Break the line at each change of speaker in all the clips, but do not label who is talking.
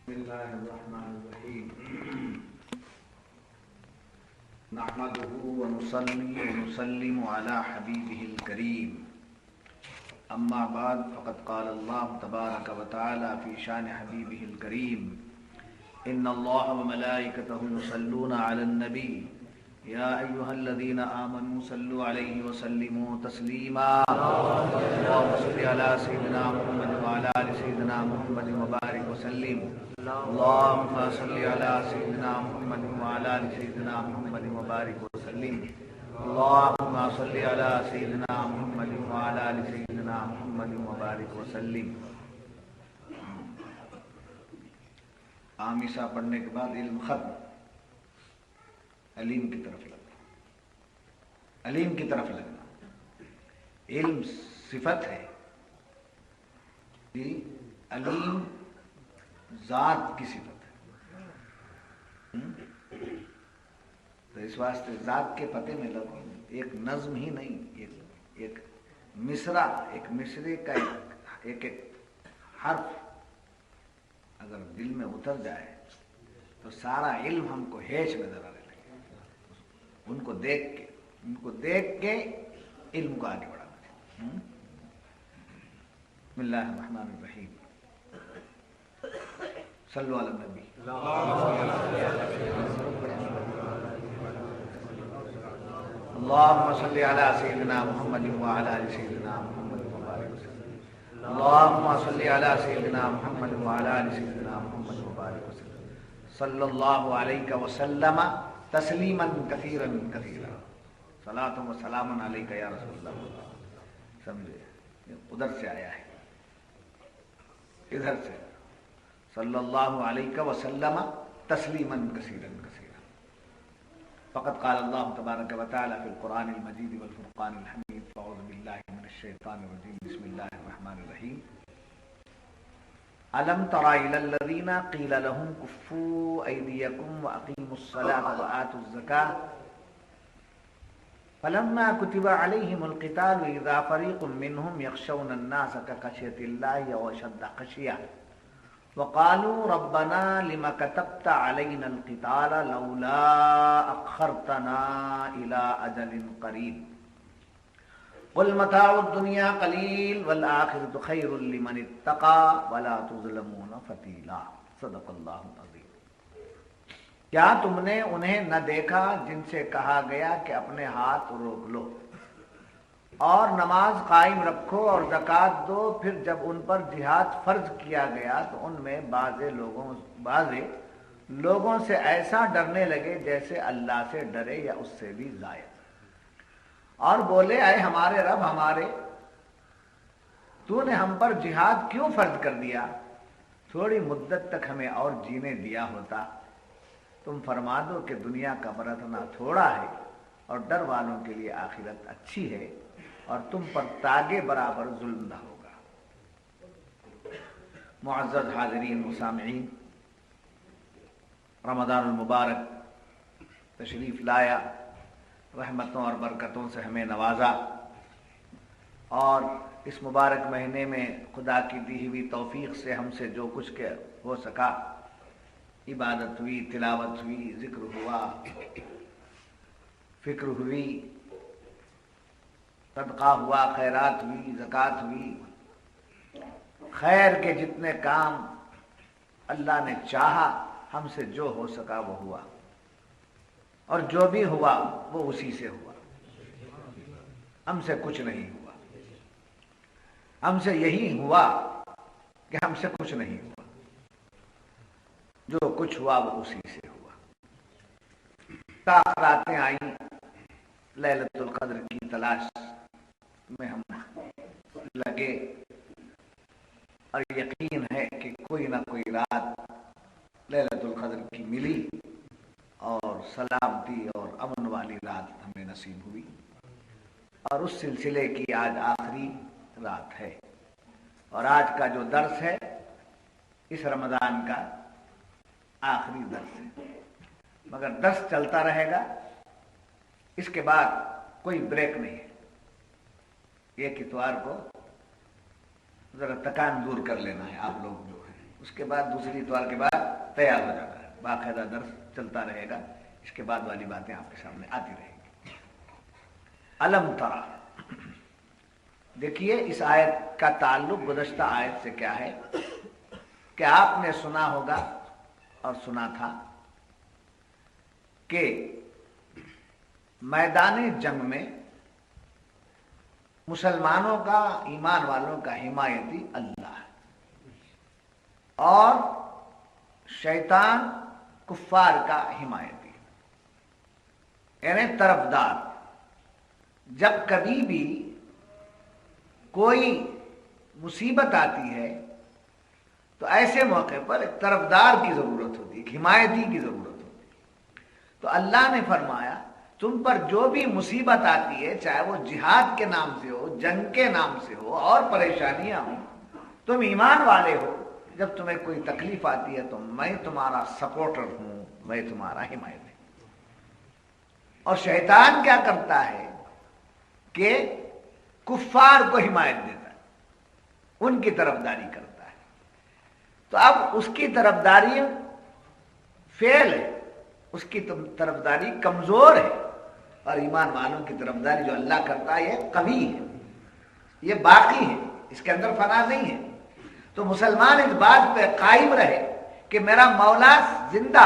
بسم الله الرحمن الرحيم نحمده ونصلي ونسلم على حبيبه الكريم أما بعد فقد قال الله تبارك وتعالى في شان حبيبه الكريم إن الله وملائكته يصلون على النبي يا أيها الذين آمنوا صلوا عليه وسلموا تسليما اللهم صل على سيدنا محمد وعلى آل سيدنا محمد وبارك وسلم اللهم صل على سيدنا محمد وعلى آل سيدنا محمد وبارك وسلم اللهم صل على سيدنا محمد وعلى آل سيدنا محمد وبارك وسلم. آمیسہ پڑھنے کے بعد علم ختم، علیم کی طرف لگنا، علیم کی طرف لگنا. علم صفت ہے، علیم ذات کی صفت ہے. تو اس واسطے ذات کے پتے میں لگو، ایک نظم ہی نہیں، ایک مصرع، ایک مصرے کا ایک حرف اگر دل میں اتر جائے تو سارا علم ہم کو ہیچ نظر آنے لگے. ان کو دیکھ کے علم کو آگے بڑھانا ہے. بسم اللہ الرحمن الرحیم. صلو علی النبی. اللهم صل على سيدنا محمد وعلى آل سيدنا محمد وبارك وسلم. اللهم صل على سيدنا محمد وعلى آل سيدنا محمد وبارك وسلم. صلی اللہ علیہ وسلم تسلیما کثیرا کثیرا. صلاۃ و سلام علیک یا رسول اللہ. سمجھے، ادھر سے آیا ہے، ادھر سے. صلی اللہ علیہ وسلم تسلیما کثیرا کثیرا. فقد قال اللہ تبارک و تعالی فی القرآن المجید والفرقان الحمید. اعوذ باللہ من الشیطان الرجیم. بسم اللہ الرحمن الرحیم. ألم تر إلى الذين قيل لهم كفوا أيديكم وأقيموا الصلاة وآتوا الزكاة فلما كتب عليهم القتال إذا فريق منهم يخشون الناس كخشية الله أو أشد خشية وقالوا ربنا لما كتبت علينا القتال لولا أخرتنا إلى أجل قريب قل متاع الدنيا قلیل والآخرة خیر لمن اتقى ولا تظلمون فتیلا. صدق اللہ العظیم. کیا تم نے انہیں نہ دیکھا جن سے کہا گیا کہ اپنے ہاتھ روک لو اور نماز قائم رکھو اور زکوٰۃ دو، پھر جب ان پر جہاد فرض کیا گیا تو ان میں بعض لوگوں سے ایسا ڈرنے لگے جیسے اللہ سے ڈرے یا اس سے بھی زائد، اور بولے اے ہمارے رب ہمارے، تو نے ہم پر جہاد کیوں فرض کر دیا؟ تھوڑی مدت تک ہمیں اور جینے دیا ہوتا. تم فرما دو کہ دنیا کا برتنا تھوڑا ہے اور ڈر والوں کے لیے آخرت اچھی ہے اور تم پر تاگے برابر ظلم نہ ہوگا. معزز حاضرین و سامعین، رمضان المبارک تشریف لایا، رحمتوں اور برکتوں سے ہمیں نوازا، اور اس مبارک مہینے میں خدا کی دی ہوئی توفیق سے ہم سے جو کچھ کے ہو سکا، عبادت ہوئی، تلاوت ہوئی، ذکر ہوا، فکر ہوئی، صدقہ ہوا، خیرات ہوئی، زکوٰۃ ہوئی، خیر کے جتنے کام اللہ نے چاہا ہم سے جو ہو سکا وہ ہوا، اور جو بھی ہوا وہ اسی سے ہوا. ہم سے کچھ نہیں ہوا، ہم سے یہی ہوا کہ ہم سے کچھ نہیں ہوا. جو کچھ ہوا وہ اسی سے ہوا. راتیں آئیں، لیلۃ القدر کی تلاش میں ہم لگے، اور یقین ہے کہ کوئی نہ کوئی رات لیلۃ القدر کی ملی اور سلامتی اور امن والی رات ہمیں نصیب ہوئی، اور اس سلسلے کی آج آخری رات ہے. اور آج کا جو درس ہے اس رمضان کا آخری درس ہے، مگر درس چلتا رہے گا، اس کے بعد کوئی بریک نہیں ہے. ایک اتوار کو ذرا تکان دور کر لینا ہے آپ لوگ جو ہیں، اس کے بعد دوسری اتوار کے بعد تیار ہو جاتا ہے، باقاعدہ درس چلتا رہے گا، اس کے بعد والی باتیں آپ کے سامنے آتی رہیں گی۔ الم ترا، دیکھیے اس آیت کا تعلق گزشتہ آیت سے کیا ہے کہ آپ نے سنا ہوگا اور سنا تھا کہ میدان جنگ میں مسلمانوں کا، ایمان والوں کا حمایتی اللہ ہے اور شیطان کفار کا حمایتی، یعنی طرفدار۔ جب کبھی بھی کوئی مصیبت آتی ہے تو ایسے موقع پر ایک طرفدار کی ضرورت ہوتی ہے، ایک حمایتی کی ضرورت ہوتی ہے۔ تو اللہ نے فرمایا تم پر جو بھی مصیبت آتی ہے، چاہے وہ جہاد کے نام سے ہو، جنگ کے نام سے ہو اور پریشانیاں ہوں، تم ایمان والے ہو، جب تمہیں کوئی تکلیف آتی ہے تو میں تمہارا سپورٹر ہوں، میں تمہارا حمایتی۔ اور شیطان کیا کرتا ہے کہ کفار کو حمایت دیتا ہے، ان کی طرفداری کرتا ہے۔ تو اب اس کی طرفداری فیل ہے، اس کی طرفداری کمزور ہے، اور ایمان والوں کی طرفداری جو اللہ کرتا ہے یہ قوی ہے، یہ باقی ہے، اس کے اندر فنا نہیں ہے۔ تو مسلمان اس بات پہ قائم رہے کہ میرا مولا زندہ،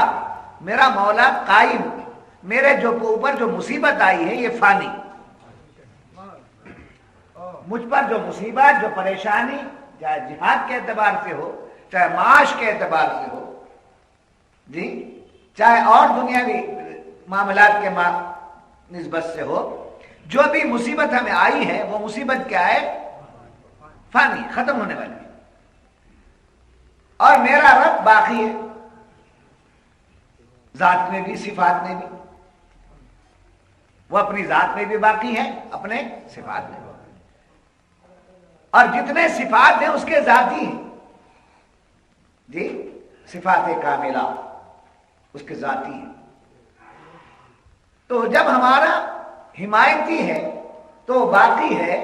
میرا مولا قائم، میرے جو اوپر جو مصیبت آئی ہے یہ فانی، مجھ پر جو مصیبت، جو پریشانی، چاہے جہاد کے اعتبار سے ہو، چاہے معاش کے اعتبار سے ہو، جی، چاہے اور دنیاوی معاملات کے نسبت سے ہو، جو بھی مصیبت ہمیں آئی ہے وہ مصیبت کیا ہے؟ فانی، ختم ہونے والی ہے، اور میرا رب باقی ہے، ذات میں بھی صفات میں بھی، وہ اپنی ذات میں بھی باقی ہے، اپنے صفات میں بھی، اور جتنے صفات ہیں اس کے ذاتی ہیں، جی، صفات کاملہ اس کے ذاتی ہیں۔ تو جب ہمارا حمایتی ہے تو باقی ہے،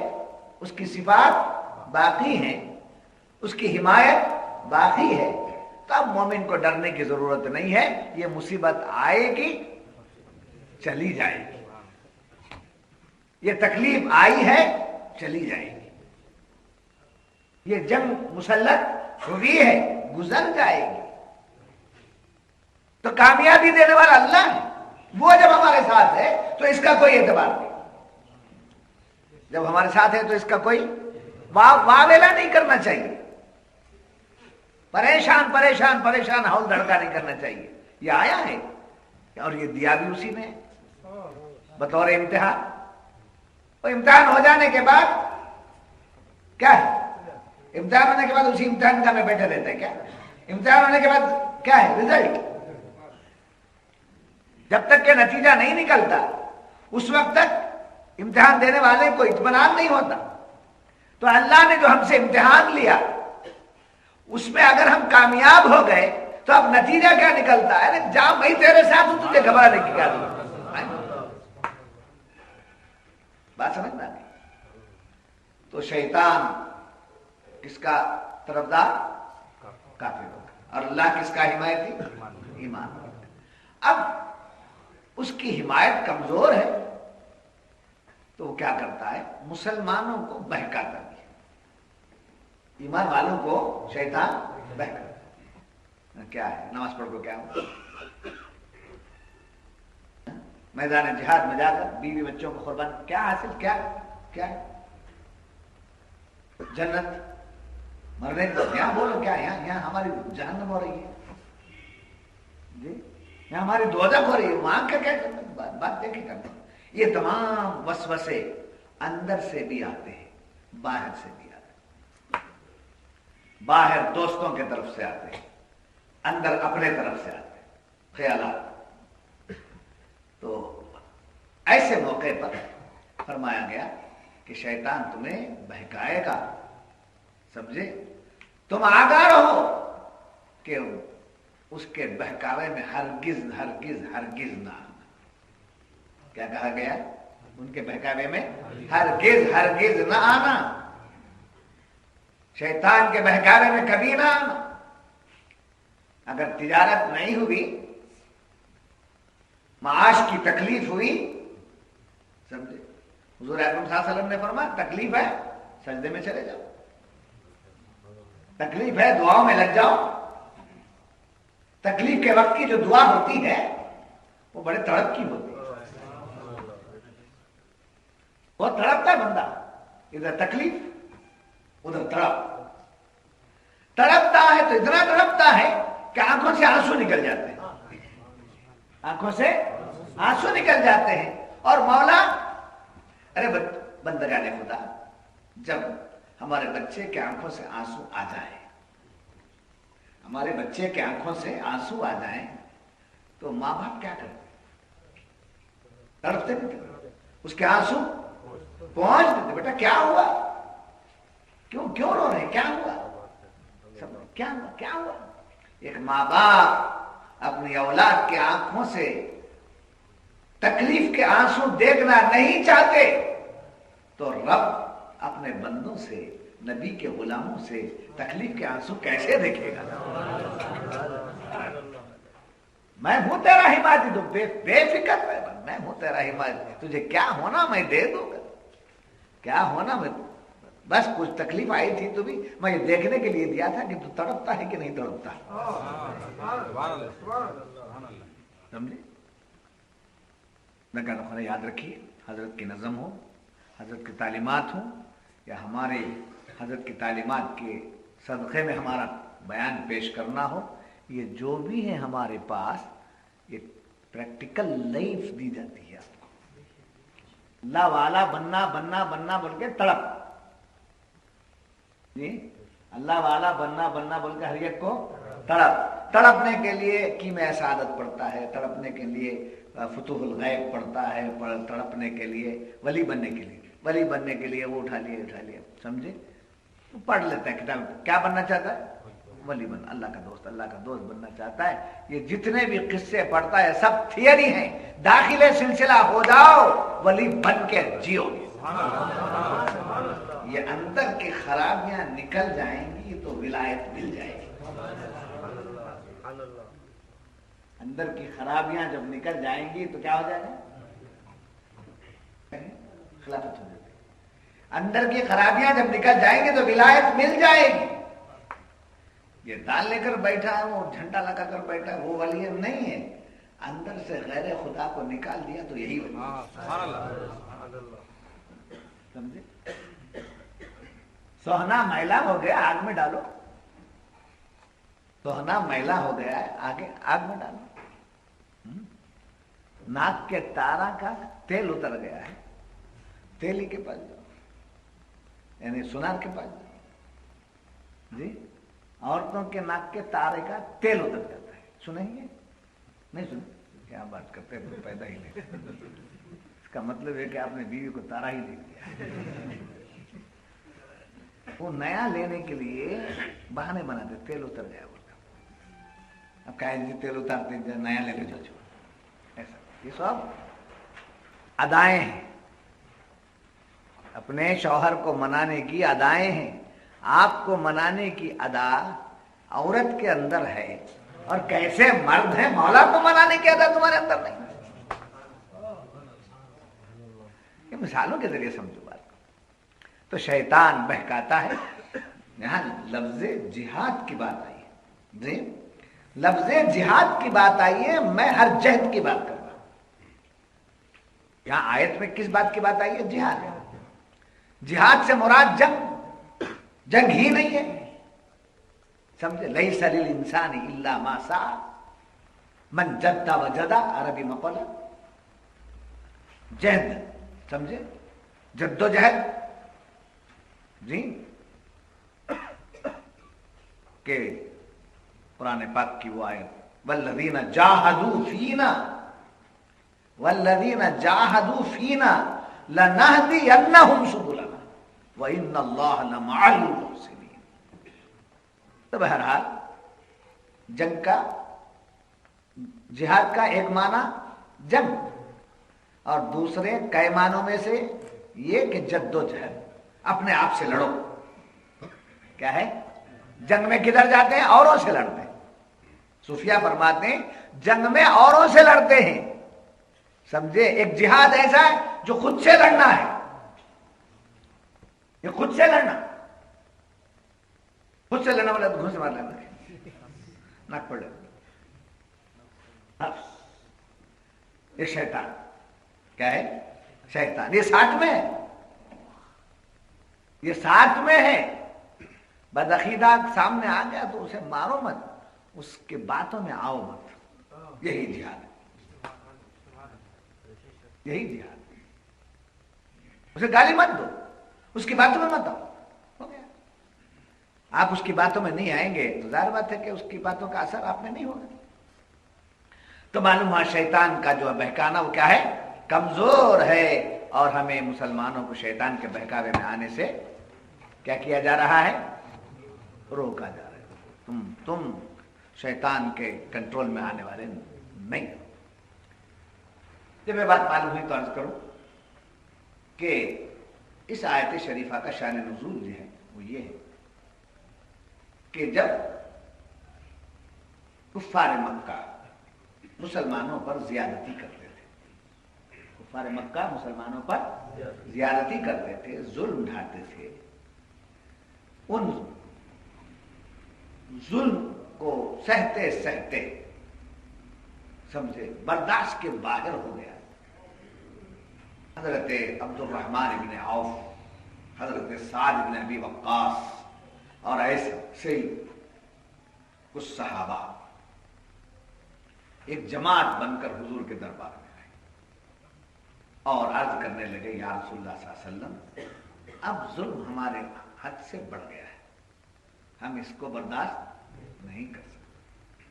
اس کی صفات باقی ہیں، اس کی حمایت باقی ہے، تب مومن کو ڈرنے کی ضرورت نہیں ہے۔ یہ مصیبت آئے گی، چلی جائے گی، یہ تکلیف آئی ہے، چلی جائے گی، یہ جنگ مسلط ہوئی ہے، گزر جائے گی۔ تو کامیابی دینے والا اللہ ہے، وہ جب ہمارے ساتھ ہے تو اس کا کوئی اعتبار نہیں، جب ہمارے ساتھ ہے تو اس کا کوئی واویلا نہیں کرنا چاہیے، پریشان پریشان پریشان ہول دھڑکا نہیں کرنا چاہیے۔ یہ آیا ہے اور یہ دیا بھی اسی نے بطور امتحان، اور امتحان ہو جانے کے بعد کیا ہے؟ امتحان ہونے کے بعد اسی امتحان کا میں بیٹھے رہتا ہے کیا؟ امتحان ہونے کے بعد کیا ہے؟ رزلٹ۔ جب تک کہ نتیجہ نہیں نکلتا اس وقت تک امتحان دینے والے کو اطمینان نہیں ہوتا۔ تو اللہ نے جو ہم سے امتحان لیا اس میں اگر ہم کامیاب ہو گئے تو اب نتیجہ کیا نکلتا ہے؟ جا میں تیرے ساتھ ہوں، تجھے گھبرانے کی کیا ضرورت؟ بات سمجھنا نہیں۔ تو شیطان کس کا طرفدار؟ کافر ہوگا، اور اللہ کس کا حمایتی؟ ایمان۔ اب اس کی حمایت کمزور ہے تو وہ کیا کرتا ہے؟ مسلمانوں کو بہکاتا ہے، ایمان والوں کو شیطان بہکاتا ہے۔ کیا ہے؟ نماز پڑھ کو کیا ہو؟ میدان جہاد میں جا کر بیوی بچوں کو قربان کیا حاصل؟ کیا کیا جنت، مرنے کو یہاں بولو کیا؟ یہاں ہماری جہنم ہو رہی ہے، جی، یہاں ہماری دوزخ ہو رہی ہے، وہاں کیا کیا کرنا؟ بات دیکھیں کرنا۔ یہ تمام وسوسے اندر سے بھی آتے ہیں، باہر سے بھی آتے ہیں، باہر دوستوں کی طرف سے آتے ہیں، اندر اپنے طرف سے آتے ہیں خیالات۔ تو ایسے موقع پر فرمایا گیا کہ شیطان تمہیں بہکائے گا، سمجھے؟ تم آگاہ رہو کہ اس کے بہکاوے میں ہرگز ہرگز ہرگز نہ آنا۔ کیا کہا گیا؟ ان کے بہکاوے میں ہرگز ہرگز نہ آنا، شیطان کے بہکاوے میں کبھی نہ آنا۔ اگر تجارت نہیں ہوئی، معاش کی تکلیف ہوئی، سمجھے؟ حضور اکرم صلی اللہ علیہ وسلم نے فرمایا تکلیف ہے سجدے میں چلے جاؤ، تکلیف ہے دعاؤں میں لگ جاؤ۔ تکلیف کے وقت کی جو دعا ہوتی ہے وہ بڑے تڑپ کی ہوتی ہے، وہ تڑپتا ہے بندہ، ادھر تکلیف ادھر تڑپتا ہے تو اتنا تڑپتا ہے کہ آنکھوں سے آنسو نکل جاتے ہیں، آنکھوں سے آنسو نکل جاتے ہیں۔ اور مولا، ارے بندگان خدا، جب ہمارے بچے کے آنکھوں سے آنسو آ جائے، ہمارے بچے کے آنکھوں سے آنسو آ جائیں تو ماں باپ کیا کرتے؟ تڑپتے نہیں، اس کے آنسو پہنچ دیتے، بیٹا کیا ہوا، کیوں رو رہے ہیں، کیا ہوا، سب کیا ہوا کیا ہوا۔ ایک ماں باپ اپنی اولاد کے آنکھوں سے تکلیف کے آنسو دیکھنا نہیں چاہتے تو رب اپنے بندوں سے، نبی کے غلاموں سے تکلیف کے آنسو کیسے دیکھے گا؟ میں ہوں تیرا حمایتی، تو بے فکر میں ہوں تیرا حمایتی، تجھے کیا ہونا میں دے دوں گا، کیا ہونا میں، بس کچھ تکلیف آئی تھی تو بھی میں یہ دیکھنے کے لیے دیا تھا کہ تو تڑپتا ہے کہ نہیں تڑپتا، سمجھے؟ میں کہتا ہوں یاد رکھیے، حضرت کی نظم ہو، حضرت کی تعلیمات ہوں، یا ہمارے حضرت کی تعلیمات کے صدقے میں ہمارا بیان پیش کرنا ہو، یہ جو بھی ہے ہمارے پاس یہ پریکٹیکل لائف دی جاتی ہے آپ کو۔ اللہ والا بننا بول کے تڑپ، جی اللہ والا بننا بول کے ہر ایک کو تڑپنے کے لیے کیمیا سعادت پڑتا ہے، تڑپنے کے لیے فتوح الغیب پڑتا ہے، تڑپنے کے لیے ولی بننے کے لیے وہ اٹھا لیا، سمجھے؟ پڑھ لیتا ہے کتاب، کیا بننا چاہتا ہے؟ ولی بننا، اللہ کا دوست بننا چاہتا ہے۔ یہ جتنے بھی قصے پڑھتا ہے سب تھیوری ہیں، داخل سلسلہ ہو جاؤ، ولی بن کے جیو۔ یہ اندر کی خرابیاں نکل جائیں گی تو ولایت مل جائے گی۔ اندر کی خرابیاں جب نکل جائیں گی تو کیا ہو جائے گا؟ خلافت ہو جائے گی۔ اندر کی خرابیاں جب نکل جائیں گی تو ولایت مل جائے گی۔ یہ دال لے کر بیٹھا ہے، وہ جھنڈا لگا کر بیٹھا ہے، وہ ولی نہیں ہے، اندر سے غیر خدا کو نکال دیا تو یہی ولی ہے، سمجھے؟ سوہنا میلا ہو گیا، آگ میں ڈالو، سوہنا میلا ہو گیا ہے، آگ میں ڈالو۔ ناک کے تارا کا تیل اتر گیا ہے، تیلی کے پاس جاؤ، یعنی سنار کے پاس جاؤ، جی عورتوں کے ناک کے تارے کا تیل اتر جاتا ہے، سنیں گے؟ نہیں سنیں؟ کیا بات کرتے ہیں، پیدا ہی نہیں، اس کا مطلب ہے کہ آپ نے بیوی کو تارا ہی دے دیا۔ وہ نیا لینے کے لیے بہانے بناتے، تیل اتر گیا بولتا، اب کہیں جی تیل اتارتے نیا لے کے جو ایسا، یہ سب ادائیں ہیں، اپنے شوہر کو منانے کی ادائیں ہیں۔ آپ کو منانے کی ادا عورت کے اندر ہے، اور کیسے مرد ہیں مولا کو منانے کی ادا تمہارے اندر نہیں۔ یہ مثالوں کے ذریعے سمجھو بات کو۔ تو شیطان بہکاتا ہے۔ یہاں لفظ جہاد کی بات آئی ہے، جی لفظ جہاد کی بات آئی ہے، میں ہر جہد کی بات کر رہا ہوں۔ یہاں آیت میں کس بات کی بات آئی ہے؟ جہاد۔ جہاد سے مراد جنگ ہی نہیں ہے، سمجھے؟ لیس للانسان الا ما سعى من جد وجد، عربی مقولہ، جہد، سمجھے؟ جد و جہد، جی کہ قرآن پاک کی وہ آیت والذین جاہدوا فینا لنہدینہم سبلنا وَإِنَّ اللَّهَ لَمَعَ الْمُحْسِنِينَ۔ تو بہرحال جنگ کا، جہاد کا ایک معنی جنگ، اور دوسرے کئی معنوں میں سے یہ کہ جد و جہد، اپنے آپ سے لڑو۔ کیا ہے؟ جنگ میں کدھر جاتے ہیں؟ اوروں سے لڑتے ہیں، صوفیہ فرماتے ہیں جنگ میں اوروں سے لڑتے ہیں، سمجھے؟ ایک جہاد ایسا ہے جو خود سے لڑنا ہے، یہ خود سے لڑنا، خود سے لڑنا والا گھوس مار لینا ناک پڑے، یہ شیطان کیا ہے؟ شیطان یہ ساتھ میں ہے، یہ ساتھ میں ہے۔ بدعقیدہ سامنے آ گیا تو اسے مارو مت، اس کے باتوں میں آؤ مت، یہی جہاد ہے، یہی جہاد ہے۔ اسے گالی مت دو، اس کی باتوں میں مت آؤ، ہو گیا۔ آپ اس کی باتوں میں نہیں آئیں گے تو ظاہر بات ہے کہ اس کی باتوں کا اثر آپ میں نہیں ہوگا۔ تو معلوم ہوا شیطان کا جو بہکانا وہ کیا ہے؟ کمزور ہے، اور ہمیں مسلمانوں کو شیطان کے بہکاوے میں آنے سے کیا کیا جا رہا ہے؟ روکا جا رہا ہے۔ تم شیطان کے کنٹرول میں آنے والے نہیں۔ جب یہ بات معلوم ہوئی تو عرض کروں کہ اس آیت شریفہ کا شان نزول جو ہے وہ یہ ہے کہ جب کفار مکہ مسلمانوں پر زیادتی کرتے تھے، کفار مکہ مسلمانوں پر زیادتی کرتے تھے، ظلم ڈھاتے تھے، ان ظلم کو سہتے سہتے سمجھے برداشت کے باہر ہو گیا۔ حضرت عبد الرحمن ابن عوف، حضرت سعد ابن ابی وقاص اور ایسے کچھ صحابہ ایک جماعت بن کر حضور کے دربار میں آئے اور عرض کرنے لگے یا رسول اللہ صلی اللہ علیہ وسلم، اب ظلم ہمارے حد سے بڑھ گیا ہے، ہم اس کو برداشت نہیں کر سکتے،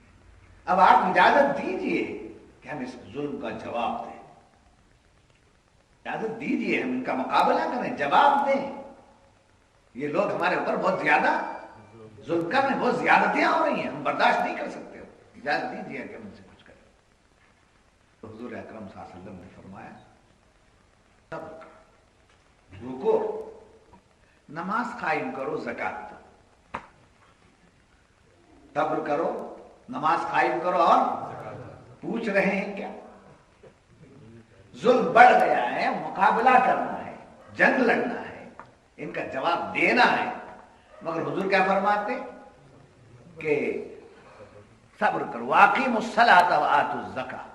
اب آپ اجازت دیجئے کہ ہم اس ظلم کا جواب دیں، اجازت دیجئے ہم ان کا مقابلہ کریں، جواب دیں، یہ لوگ ہمارے اوپر بہت زیادہ ظلم کر رہے ہیں، بہت زیادتیاں ہو رہی ہیں، ہم برداشت نہیں کر سکتے، اجازت دیجئے کہ ہم ان سے کچھ کریں۔ تو حضور اکرم صلی اللہ علیہ وسلم نے فرمایا صبر کرو، رکو، نماز قائم کرو، زکات دو، صبر کرو، نماز قائم کرو، اور پوچھ رہے ہیں کیا؟ ظلم بڑھ گیا ہے، مقابلہ کرنا ہے، جنگ لڑنا ہے، ان کا جواب دینا ہے، مگر حضور کیا فرماتے کہ صبر کرو، واقیموا الصلاۃ وآتوا الزکاۃ۔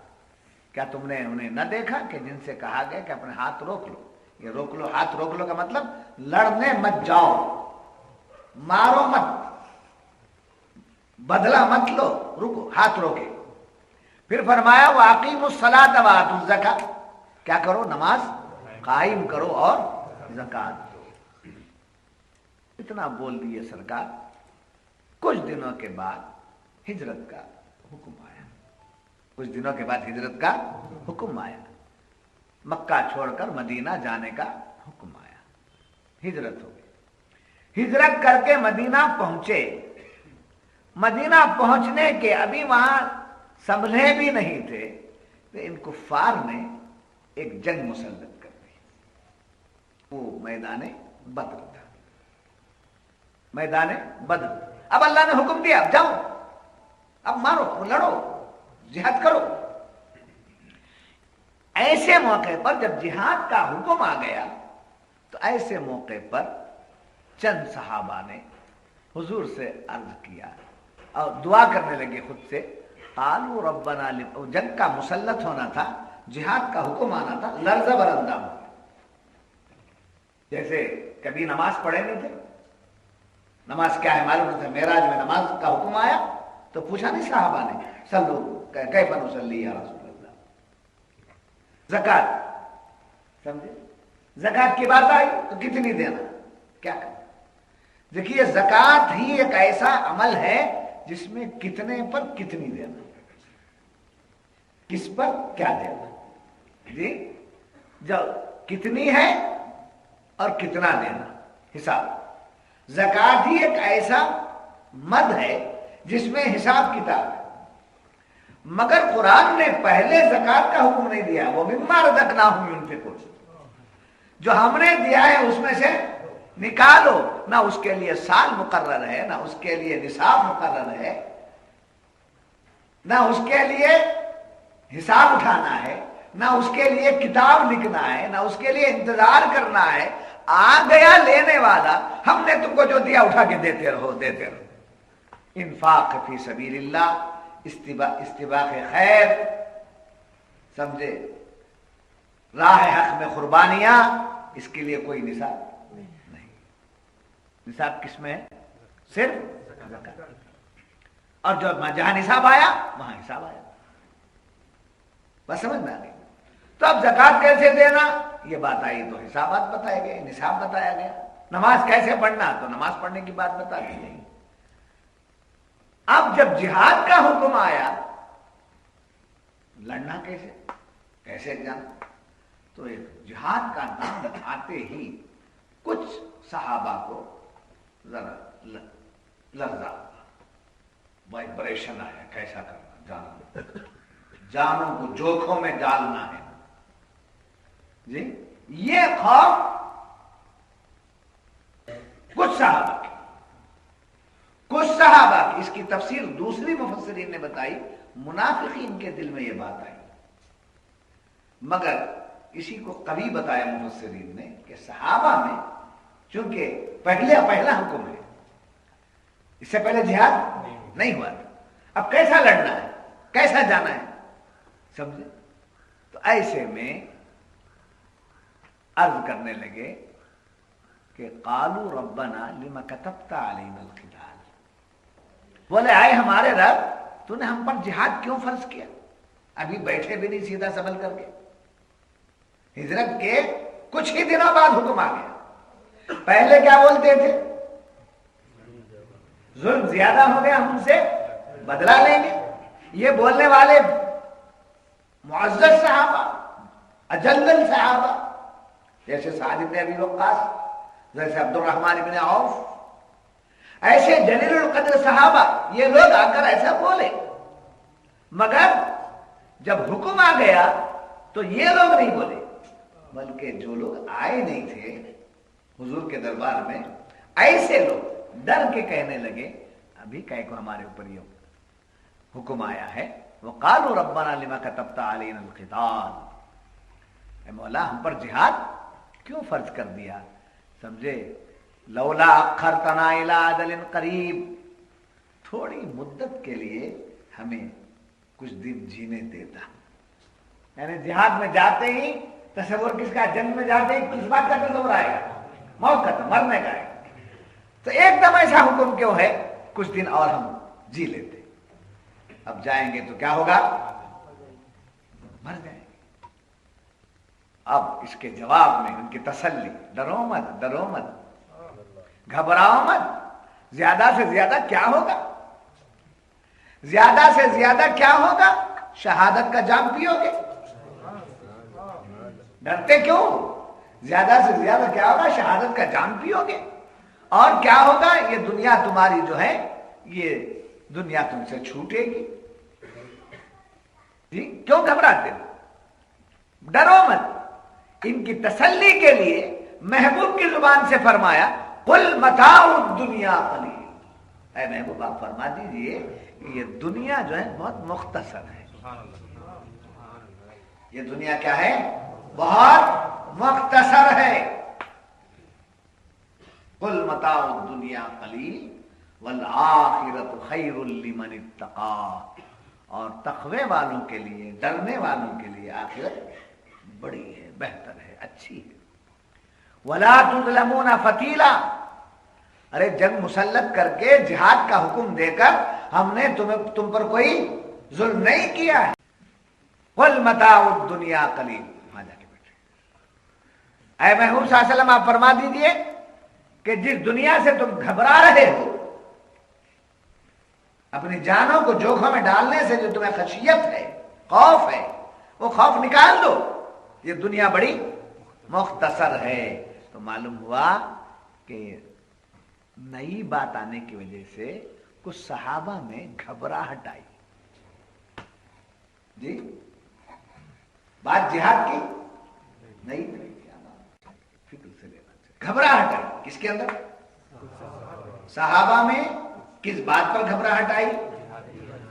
کیا تم نے انہیں نہ دیکھا کہ جن سے کہا گیا کہ اپنے ہاتھ روک لو؟ یہ روک لو، ہاتھ روک لو کا مطلب لڑنے مت جاؤ، مارو مت، بدلہ مت لو، رکو، ہاتھ روکے۔ پھر فرمایا واقیموا الصلاۃ وآتوا الزکاۃ، کیا کرو؟ نماز قائم کرو اور زکات دو۔ اتنا بول دیے سرکار، کچھ دنوں کے بعد ہجرت کا حکم آیا، کچھ دنوں کے بعد ہجرت کا حکم آیا، مکہ چھوڑ کر مدینہ جانے کا حکم آیا، ہجرت ہو گئی، ہجرت کر کے مدینہ پہنچے، مدینہ پہنچنے کے ابھی وہاں سنبھلے بھی نہیں تھے تو ان کفار نے ایک جنگ مسلط کر دی، وہ میدان بدر تھا، میدان بدر۔ اب اللہ نے حکم دیا اب جاؤ، اب مارو، لڑو، جہاد کرو۔ ایسے موقع پر جب جہاد کا حکم آ گیا تو ایسے موقع پر چند صحابہ نے حضور سے عرض کیا اور دعا کرنے لگے خود سے، قالوا ربنا، جنگ کا مسلط ہونا تھا، جہاد کا حکم آنا تھا، لرزہ برندہ ہو، جیسے کبھی نماز پڑھے نہیں تھے، نماز کیا ہے معلوم نہیں تھا، معراج میں نماز کا حکم آیا تو پوچھا نہیں صحابہ نے سلو کیف نصلی یا رسول اللہ، زکات، سمجھے؟ زکات کی بات آئی تو کتنی دینا، کیا کرنا؟ دیکھیے زکات ہی ایک ایسا عمل ہے جس میں کتنے پر کتنی دینا، کس پر کیا دینا، جی جو کتنی ہے اور کتنا دینا، حساب۔ زکات ہی ایک ایسا مد ہے جس میں حساب کتاب ہے، مگر قرآن نے پہلے زکات کا حکم نہیں دیا، وہ مما رزقناہم ينفقون، جو ہم نے دیا ہے اس میں سے نکالو، نہ اس کے لیے سال مقرر ہے، نہ اس کے لیے نصاب مقرر ہے، نہ اس کے لیے حساب اٹھانا ہے، نہ اس کے لیے کتاب لکھنا ہے، نہ اس کے لیے انتظار کرنا ہے. آ گیا لینے والا، ہم نے تم کو جو دیا اٹھا کے دیتے رہو دیتے رہو. انفاق فی سبیل اللہ، استباق خیر، سمجھے، راہ حق میں قربانیاں، اس کے لیے کوئی نصاب نہیں. نصاب کس میں ہے؟ صرف زکات. اور جو جہاں نصاب آیا وہاں حساب آیا. بس سمجھ میں آ گئی. تو اب زکات کیسے دینا یہ بات آئی تو حسابات بتائے گئے، نصاب بتایا گیا. نماز کیسے پڑھنا تو نماز پڑھنے کی بات بتا دی گئی. اب جب جہاد کا حکم آیا، لڑنا کیسے، کیسے جانا، تو ایک جہاد کا نام آتے ہی کچھ صحابہ کو ذرا لرزا، وائبریشن آیا، کیسا کرنا، جانا، جانوں کو جوکھوں میں ڈالنا ہے. جی یہ خوف کچھ صحابہ کی، کچھ صحابہ کی. اس کی تفسیر دوسری مفسرین نے بتائی، منافقین کے دل میں یہ بات آئی. مگر اسی کو قوی بتایا مفسرین نے کہ صحابہ میں چونکہ پہلا حکم ہے، اس سے پہلے جہاد نہیں ہوا تھا. اب کیسا لڑنا ہے، کیسا جانا ہے، سمجھے. تو ایسے میں عرض کرنے لگے کہ قالوا ربنا لما كتبت علينا القتال. بولے آئے ہمارے رب، تو نے ہم پر جہاد کیوں فرض کیا؟ ابھی بیٹھے بھی نہیں سیدھا سنبھل کر کے. ہجرت کے کچھ ہی دنوں بعد حکم آ گیا. پہلے کیا بولتے تھے؟ ظلم زیادہ ہو گیا، ہم سے بدلہ لیں گے. یہ بولنے والے معزز صحابہ، اجل صحابہ، جیسے سعد بن ابی وقاص، جیسے عبد الرحمن بن عوف، ایسے جلیل القدر صحابہ، یہ لوگ آ کر ایسا بولے. مگر جب حکم آ گیا تو یہ لوگ نہیں بولے، بلکہ جو لوگ آئے نہیں تھے حضور کے دربار میں، ایسے لوگ ڈر کے کہنے لگے ابھی کہے کو ہمارے اوپر یہ حکم آیا ہے. وقالوا ربنا لما كتبت علينا القتال. اے مولا ہم پر جہاد کیوں فرض کر دیا؟ سمجھے، لولا اخرتنا الى اجل قریب، تھوڑی مدت کے لیے ہمیں کچھ دن جینے دیتا. یعنی جہاد میں جاتے ہی تصور کس کا، جنگ میں جاتے ہی کس بات کا تصور آئے گا؟ موت کا، مرنے کا ہے. تو ایک دم ایسا حکم کیوں ہے؟ کچھ دن اور ہم جی لیتے. اب جائیں گے تو کیا ہوگا؟ مر جائیں گے. اب اس کے جواب میں ان کی تسلی، ڈرو مت، ڈرو مت، گھبراؤ مت. زیادہ سے زیادہ کیا ہوگا؟ زیادہ سے زیادہ کیا ہوگا؟ شہادت کا جام پیو گے. ڈرتے کیوں؟ زیادہ سے زیادہ کیا ہوگا؟ شہادت کا جام پیو گے. اور کیا ہوگا؟ یہ دنیا تمہاری جو ہے، یہ دنیا تم سے چھوٹے گی. جی کیوں گھبراتے ہو؟ ڈرو مت. ان کی تسلی کے لیے محبوب کی زبان سے فرمایا قل متاع الدنیا قلیل. اے محبوب آپ فرما دیجئے کہ یہ دنیا جو ہے بہت مختصر ہے. یہ دنیا کیا ہے؟ بہت مختصر ہے. قل متاع الدنیا قلیل والآخرۃ خیر لمن اتقی. اور تقوی والوں کے لیے، ڈرنے والوں کے لیے آخرت بڑی ہے، بہتر ہے، اچھی ہے. ولا تظلمون فتیلا. ارے جنگ مسلط کر کے، جہاد کا حکم دے کر ہم نے تم پر کوئی ظلم نہیں کیا ہے. قل متاع الدنیا قلیل. وہاں جا کے بیٹھے. اے محبوب صلی اللہ علیہ وسلم آپ فرما دیجئے کہ جس دنیا سے تم گھبرا رہے ہو، اپنی جانوں کو جوکھوں میں ڈالنے سے جو تمہیں خشیت ہے، خوف ہے، وہ خوف نکال دو. یہ دنیا بڑی مختصر ہے. تو معلوم ہوا کہ نئی بات آنے کی وجہ سے کچھ صحابہ میں گھبراہٹ آئی. جی بات جہاد کی نہیں، فکر سے لینا چاہیے. گھبراہٹ آئی کس کے اندر؟ صحابہ میں. کس بات پر گھبراہٹ آئی؟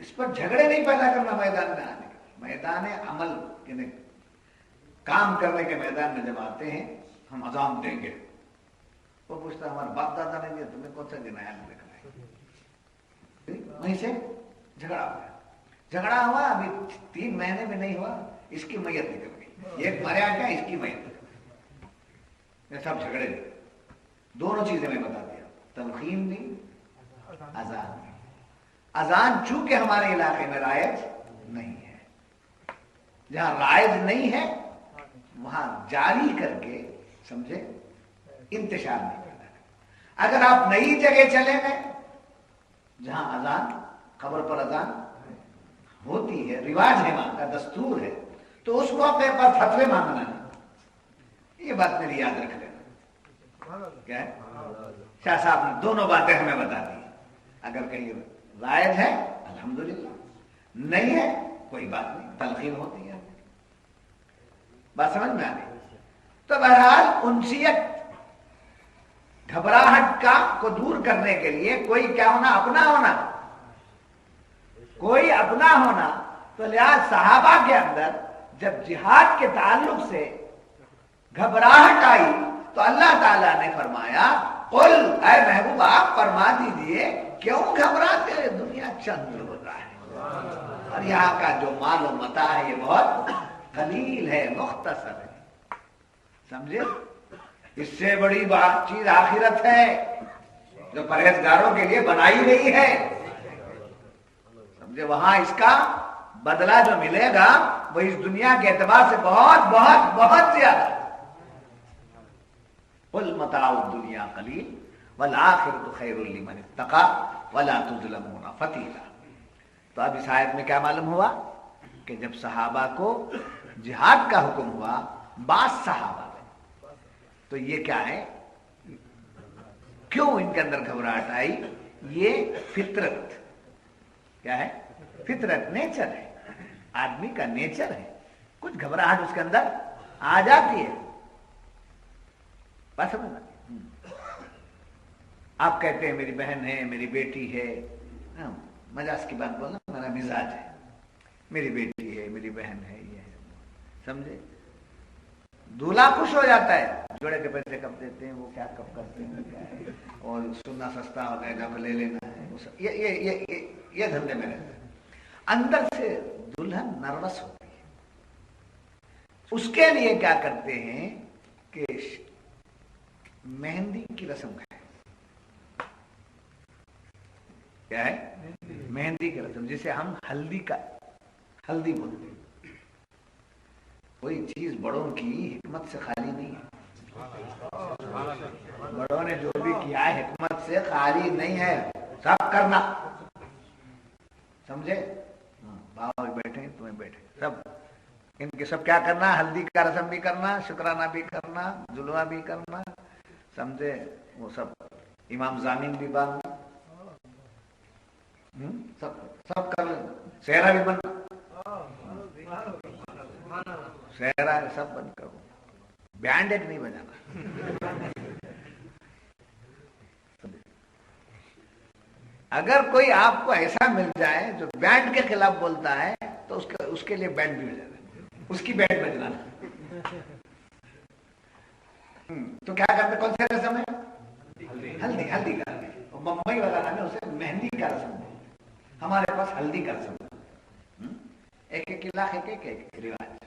اس پر جھگڑے نہیں پیدا کرنا میدان میں آنے کے، میدان عمل یعنی کام کرنے کے میدان میں جب آتے ہیں ہم اذان دیں گے، وہ پوچھتا ہے ہمارے باپ دادا نے دیا، تمہیں کون سا دینا ہے دیکھنا ہے، وہیں سے جھگڑا ہو گیا، جھگڑا ہوا ابھی 3 مہینے میں نہیں ہوا، اس کی میت نکل گئی، ایک مریا گیا اس کی میت نکل گئی، سب جھگڑے گئے۔ دونوں چیزیں میں بتا دیا، تلقین بھی، اذان بھی۔ اذان چونکہ ہمارے علاقے میں رائج نہیں ہے، جہاں رائج نہیں ہے وہاں جاری کر کے سمجھے انتشار نہیں کرنا۔ اگر آپ نئی جگہ چلے گئے جہاں اذان، قبر پر اذان ہوتی ہے، رواج ہے، وہاں کا دستور ہے، تو اس موقع پر فتوے مانگنا نہیں، یہ بات میری یاد رکھ لینا۔ کیا ہے؟ شاہ صاحب نے دونوں باتیں ہمیں بتا دی، اگر کہیں رائج ہے الحمدللہ، نہیں ہے کوئی بات نہیں، تلقین ہوتی ہے۔ بات سمجھ میں آ گئی؟ تو بہرحال انسیت، گھبراہٹ کو دور کرنے کے لیے کوئی کیا ہونا، اپنا ہونا، کوئی اپنا ہونا۔ تو لہذا صحابہ کے اندر جب جہاد کے تعلق سے گھبراہٹ آئی تو اللہ تعالیٰ نے فرمایا قل، اے محبوب آپ فرما دیجئے کیوں گھبراتے ہیں، دنیا چند ہو رہا ہے اور یہاں کا جو مال و متاع ہے یہ بہت قلیل ہے، مختصر ہے، سمجھے؟ اس سے بڑی بات چیز آخرت ہے جو پرہیزگاروں کے لیے بنائی گئی ہے، سمجھے؟ وہاں اس کا بدلہ جو ملے گا وہ اس دنیا کے اعتبار سے بہت بہت بہت زیادہ۔ قل متاع الدنیا قلیل والآخرۃ خیر لمن اتقی ولا تظلمون فتیلا۔ تو اب اس آیت میں کیا معلوم ہوا کہ جب صحابہ کو جہاد کا حکم ہوا، بعض صحابہ میں، تو یہ کیا ہے، کیوں ان کے اندر گھبراہٹ آئی؟ یہ فطرت، کیا ہے؟ فطرت، نیچر ہے، آدمی کا نیچر ہے، کچھ گھبراہٹ اس کے اندر آ جاتی ہے۔ بات سمجھ میں؟ آپ کہتے ہیں میری بہن ہے، میری بیٹی ہے، مجاز کی بات بولنا، میرا مزاج ہے، میری بیٹی ہے، میری بہن ہے، یہ ہے، سمجھے؟ دولہا خوش ہو جاتا ہے، جوڑے کے پیسے کب دیتے ہیں، وہ کیا کب کرتے ہیں، کیا ہے، اور سننا سستا ہو جائے گا وہ لے لینا ہے، یہ دھندے میں رہتا ہے۔ اندر سے دلہن نروس ہوتی ہے، اس کے لیے کیا کرتے ہیں کہ مہندی کی رسم ہے، کیا ہے؟ مہندی کی رسم، جسے ہم ہلدی بولتے ہیں۔ کوئی چیز بڑوں کی حکمت سے خالی نہیں ہے، بڑوں نے جو بھی کیا ہے حکمت سے خالی نہیں ہے، سب کرنا، سمجھے؟ بابا بھی بیٹھے، تمہیں بیٹھے، سب ان کے سب کیا کرنا، ہلدی کا رسم بھی کرنا، شکرانہ بھی کرنا، جلوہ بھی کرنا، سمجھے؟ وہ سب امام ضامن بھی باندھنا، سب کر لینا، سہرا بھی بننا، سہرا سب بند کرو، بینڈ ایک نہیں بجانا۔ اگر کوئی آپ کو ایسا مل جائے جو بینڈ کے خلاف بولتا ہے تو اس کے لیے بینڈ بھی بجانا، اس کی بینڈ بجانا۔ تو کیا کرتے، کون سے رسم ہے؟ ہلدی کا، بمبئی وغیرہ میں اسے مہندی کا رسم ہے، ہمارے پاس ہلدی کا رسم ہے، ایک علاقے کے ایک رواج۔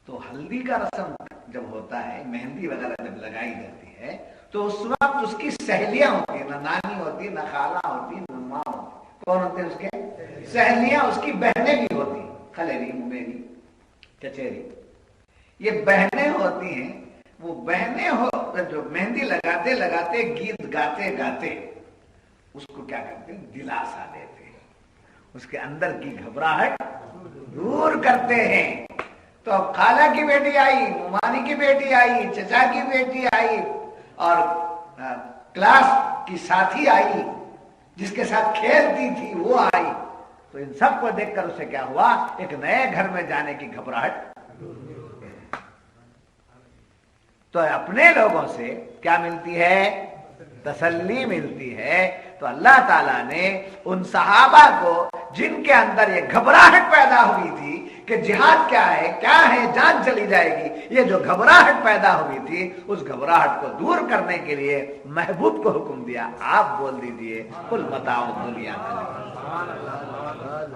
تو ہلدی کا رسم جب ہوتا ہے، مہندی وغیرہ جب لگائی جاتی ہے تو اس وقت اس کی سہیلیاں ہوتی ہیں، نہ نانی ہوتی، نہ خالہ ہوتی، نہ ماں ہوتی، کون ہوتے ہیں اس کے؟ سہیلیاں، اس کی بہنیں بھی ہوتی، خلیری، ممیری، چچیری، یہ بہنیں ہوتی ہیں۔ وہ بہنیں جو مہندی لگاتے لگاتے، گیت گاتے گاتے اس کو کیا کرتے ہیں، دلاسا دیتے ہیں، اس کے اندر کی گھبراہٹ دور کرتے ہیں۔ تو اب خالہ کی بیٹی آئی، ممانی کی بیٹی آئی، چچا کی بیٹی آئی، اور کلاس کی ساتھی آئی جس کے ساتھ کھیلتی تھی وہ آئی، تو ان سب کو دیکھ کر اسے کیا ہوا، ایک نئے گھر میں جانے کی گھبراہٹ۔ تو اپنے لوگوں سے کیا ملتی ہے؟ تسلی ملتی ہے۔ تو اللہ تعالیٰ نے ان صحابہ کو جن کے اندر یہ گھبراہٹ پیدا ہوئی تھی کہ جہاد کیا ہے جان چلی جائے گی، یہ جو گھبراہٹ پیدا ہوئی تھی اس گھبراہٹ کو دور کرنے کے لیے محبوب کو حکم دیا، آپ بول دیجئے قل متاع الدنیا قلیل۔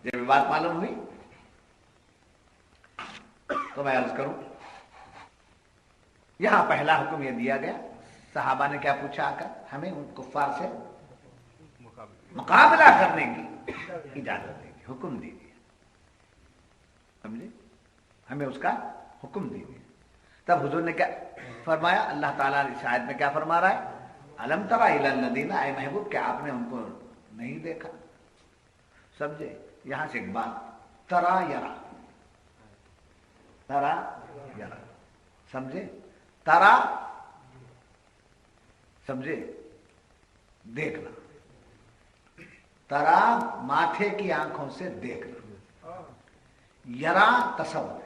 جب بات معلوم ہوئی تو میں عرض کروں، یہاں پہلا حکم یہ دیا گیا، صحابہ نے کیا پوچھا آ کر، ہمیں ان کفار سے مقابلہ کرنے کی اجازت دیجیے، حکم دیجیے، سمجھے، ہمیں اس کا حکم دیجیے۔ تب حضور نے کیا فرمایا، اللہ تعالیٰ نے شاید میں کیا فرما رہا ہے، الم تری الی الذین، اے محبوب کیا آپ نے ان کو نہیں دیکھا؟ سمجھے، یہاں سے ایک بات، ترا یرا، ترا یرا، سمجھے، ترا سمجھے دیکھنا، ترا ماتھے کی آنکھوں سے دیکھنا، یرا تصور،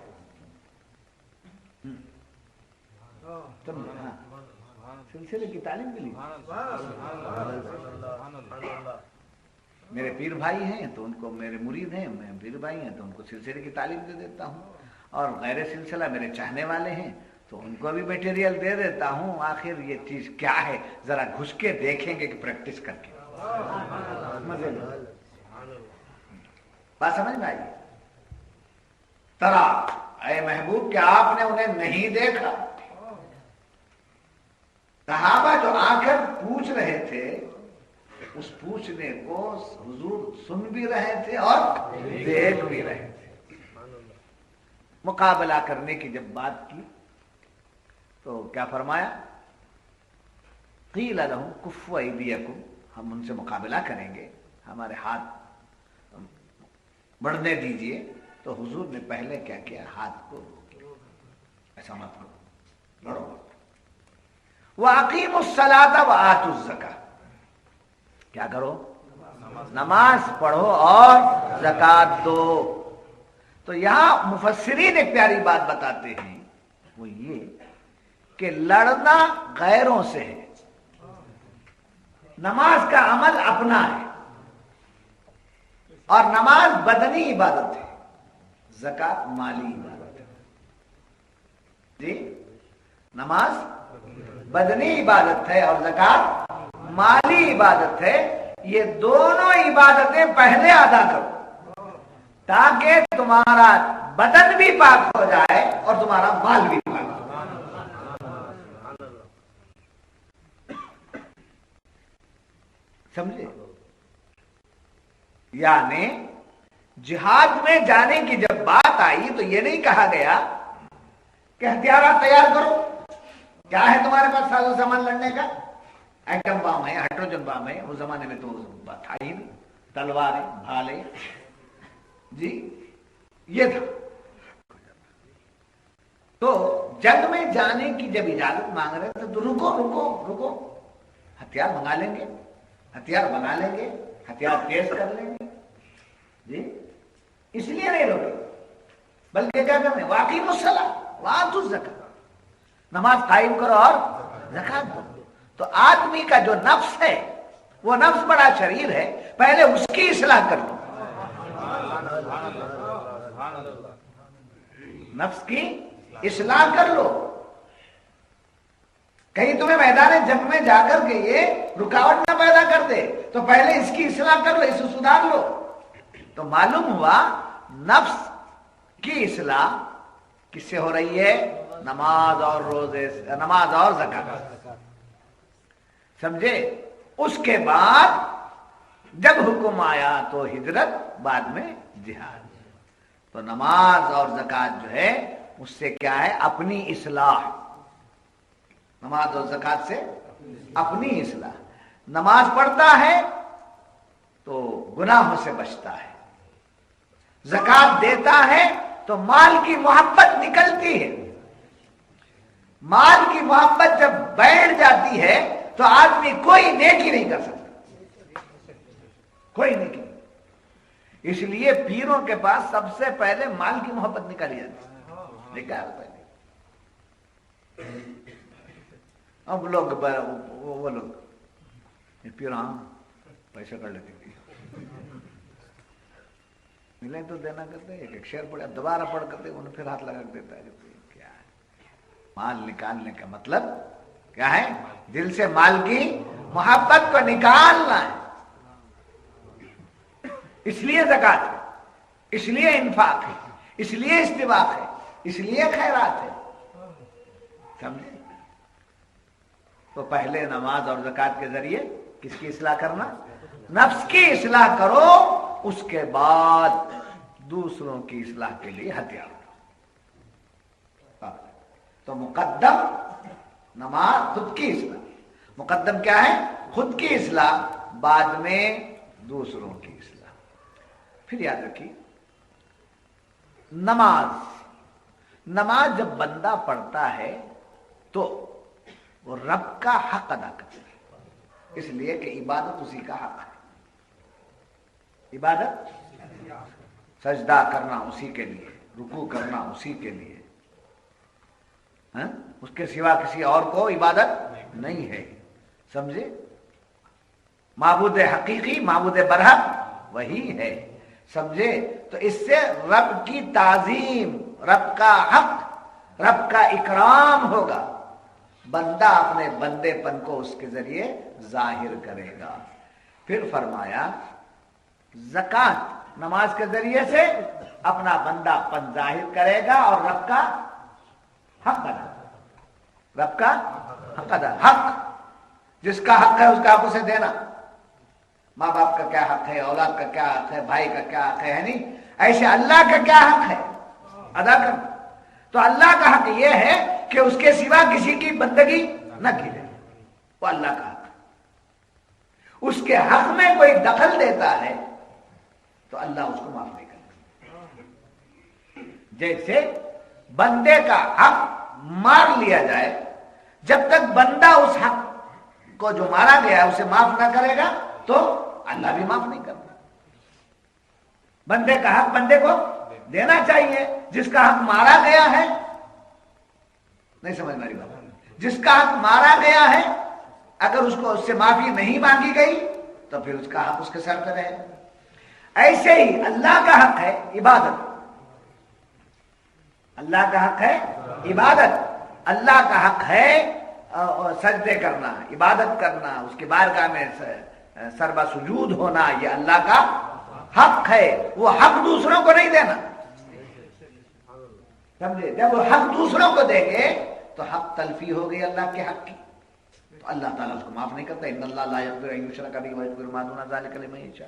سلسلے کی تعلیم کے لیے میرے پیر بھائی ہیں تو ان کو، میرے مرید ہیں، میں پیر بھائی ہیں تو ان کو سلسلے کی تعلیم دے دیتا ہوں، اور غیر سلسلہ میرے چاہنے والے ہیں تو ان کو بھی میٹیریل دے دیتا ہوں۔ آخر یہ چیز کیا ہے، ذرا گھس کے دیکھیں گے کہ پریکٹس کر کے بات سمجھ میں آئی؟ ترا، اے محبوب کیا آپ نے انہیں نہیں دیکھا؟ صحابہ جو آ کر پوچھ رہے تھے اس پوچھنے کو حضور سن بھی رہے تھے اور دیکھ بھی رہے تھے۔ مقابلہ کرنے کی جب بات کی تو کیا فرمایا، قیل لہم کفوا ایدیکم، ہم ان سے مقابلہ کریں گے، ہمارے ہاتھ بڑھنے دیجئے۔ تو حضور نے پہلے کیا کیا، ہاتھ کو ایسا مت کرو، بڑھو مت۔ وَأَقِيمُوا الصَّلَاةَ وَآتُوا الزَّكَاةَ، کیا کرو، نماز پڑھو اور زکوٰۃ دو۔ تو یہاں مفسرین ایک پیاری بات بتاتے ہیں، وہ یہ کہ لڑنا غیروں سے ہے، نماز کا عمل اپنا ہے، اور نماز بدنی عبادت ہے، زکوٰۃ مالی عبادت ہے۔ جی، نماز بدنی عبادت ہے اور زکوٰۃ مالی عبادت ہے۔ یہ دونوں عبادتیں پہلے ادا کرو تاکہ تمہارا بدن بھی پاک ہو جائے اور تمہارا مال بھی پاک ہو جائے، سمجھے؟ یعنی جہاد میں جانے کی جب بات آئی تو یہ نہیں کہا گیا کہ ہتھیارات تیار کرو، کیا ہے تمہارے پاس ساز و سامان لڑنے کا، ایٹم بام ہے، ہائیڈروجن بام ہے، اس زمانے میں تو تھا ہی نہیں، تلواریں، بھالے، جی یہ تھا۔ تو جنگ میں جانے کی جب اجازت مانگ رہے تھے تو رکو رکو رکو، ہتھیار منگا لیں گے، ہتھیار بنا لیں گے، ہتھیار تیز کر لیں گے، جی اس لیے نہیں روکے، بلکہ کیا کرنے، وَأَقِيمُوا الصَّلَاةَ وَآتُوا الزَّكَاةَ، نماز قائم کرو اور زکوٰۃ دو۔ تو آدمی کا جو نفس ہے وہ نفس بڑا شریر ہے، پہلے اس کی اصلاح کر لو، نفس کی اصلاح کر لو۔ کہیں تمہیں میدان جنگ میں جا کر کے یہ رکاوٹ نہ پیدا کر دے تو پہلے اس کی اصلاح کر لو، اسے سدھار لو۔ تو معلوم ہوا نفس کی اصلاح کس سے ہو رہی ہے، نماز اور روزے، نماز اور زکوٰۃ، سمجھے؟ اس کے بعد جب حکم آیا تو ہجرت، بعد میں جہاد۔ تو نماز اور زکوٰۃ جو ہے اس سے کیا ہے، اپنی اصلاح، نماز اور زکوٰۃ سے اپنی اصلاح۔ نماز پڑھتا ہے تو گناہوں سے بچتا ہے، زکوٰۃ دیتا ہے تو مال کی محبت نکلتی ہے۔ مال کی محبت جب بیٹھ جاتی ہے تو آدمی کوئی نیکی نہیں کر سکتا، کوئی نیکی نہیں۔ اس لیے پیروں کے پاس سب سے پہلے مال کی محبت نکالی جاتی ہے، نکال پہلے۔ اب لوگ وہ لوگ پھر ہاں پیسے کر لیتے ملے تو دینا کرتے، ایک شعر پڑے اب دوبارہ پڑھ کرتے انہیں پھر ہاتھ لگا دیتا ہے کیا ہے مال نکالنے کا مطلب کیا ہے؟ دل سے مال کی محبت کو نکالنا ہے، اس لیے زکات ہے، اس لیے انفاق ہے، اس لیے استباق ہے، اس لیے خیرات ہے، سمجھے؟ تو پہلے نماز اور زکات کے ذریعے کس کی اصلاح کرنا؟ نفس کی اصلاح کرو، اس کے بعد دوسروں کی اصلاح کے لیے ہتھیار اٹھاؤ۔ تو مقدم نماز، خود کی اصلاح مقدم کیا ہے؟ خود کی اصلاح، بعد میں دوسروں کی اصلاح۔ پھر یاد رکھیے نماز جب بندہ پڑھتا ہے تو وہ رب کا حق ادا کرتا ہے، اس لیے کہ عبادت اسی کا حق ہے، عبادت سجدہ کرنا اسی کے لیے، رکوع کرنا اسی کے لیے، اس کے سوا کسی اور کو عبادت نہیں ہے، سمجھے؟ معبود حقیقی، معبود برحق وہی ہے، سمجھے؟ تو اس سے رب کی تعظیم، رب کا حق، رب کا اکرام ہوگا، بندہ اپنے بندے پن کو اس کے ذریعے ظاہر کرے گا۔ پھر فرمایا زکات نماز کے ذریعے سے اپنا بندہ پن ظاہر کرے گا اور رب کا حق ادا، رب کا حق ادا، حق جس کا حق ہے اس کا حق اسے دینا، ماں باپ کا کیا حق ہے، اولاد کا کیا حق ہے، بھائی کا کیا حق ہے نہیں، ایسے اللہ کا کیا حق ہے ادا کرنا۔ تو اللہ کا حق یہ ہے کہ اس کے سوا کسی کی بندگی نہ کی جائے، وہ اللہ کا حق ہے۔ اس کے حق میں کوئی دخل دیتا ہے تو اللہ اس کو معاف نہیں کرتا۔ جیسے بندے کا حق مار لیا جائے، جب تک بندہ اس حق کو جو مارا گیا ہے اسے معاف نہ کرے گا تو اللہ بھی معاف نہیں کرتا۔ بندے کا حق بندے کو دینا چاہیے، جس کا حق مارا گیا ہے، نہیں سمجھ میری بات، جس کا حق مارا گیا ہے اگر اس کو اس سے معافی نہیں مانگی گئی تو پھر اس کا حق اس کے سر پہ رہے۔ ایسے ہی اللہ کا حق ہے عبادت، اللہ کا حق ہے عبادت، اللہ کا حق ہے سجدے کرنا، عبادت کرنا، اس کی بارگاہ میں سربا سجود ہونا، یہ اللہ کا حق ہے۔ وہ حق دوسروں کو نہیں دینا، سمجھے؟ جب وہ حق دوسروں کو دیں گے تو حق تلفی ہو گئی اللہ کے حق کی، تو اللہ تعالیٰ اس کو معاف نہیں کرتا۔ ان اللہ لا یغفر ان یشرک بہ ویغفر ما دون ذلک لمن یشاء۔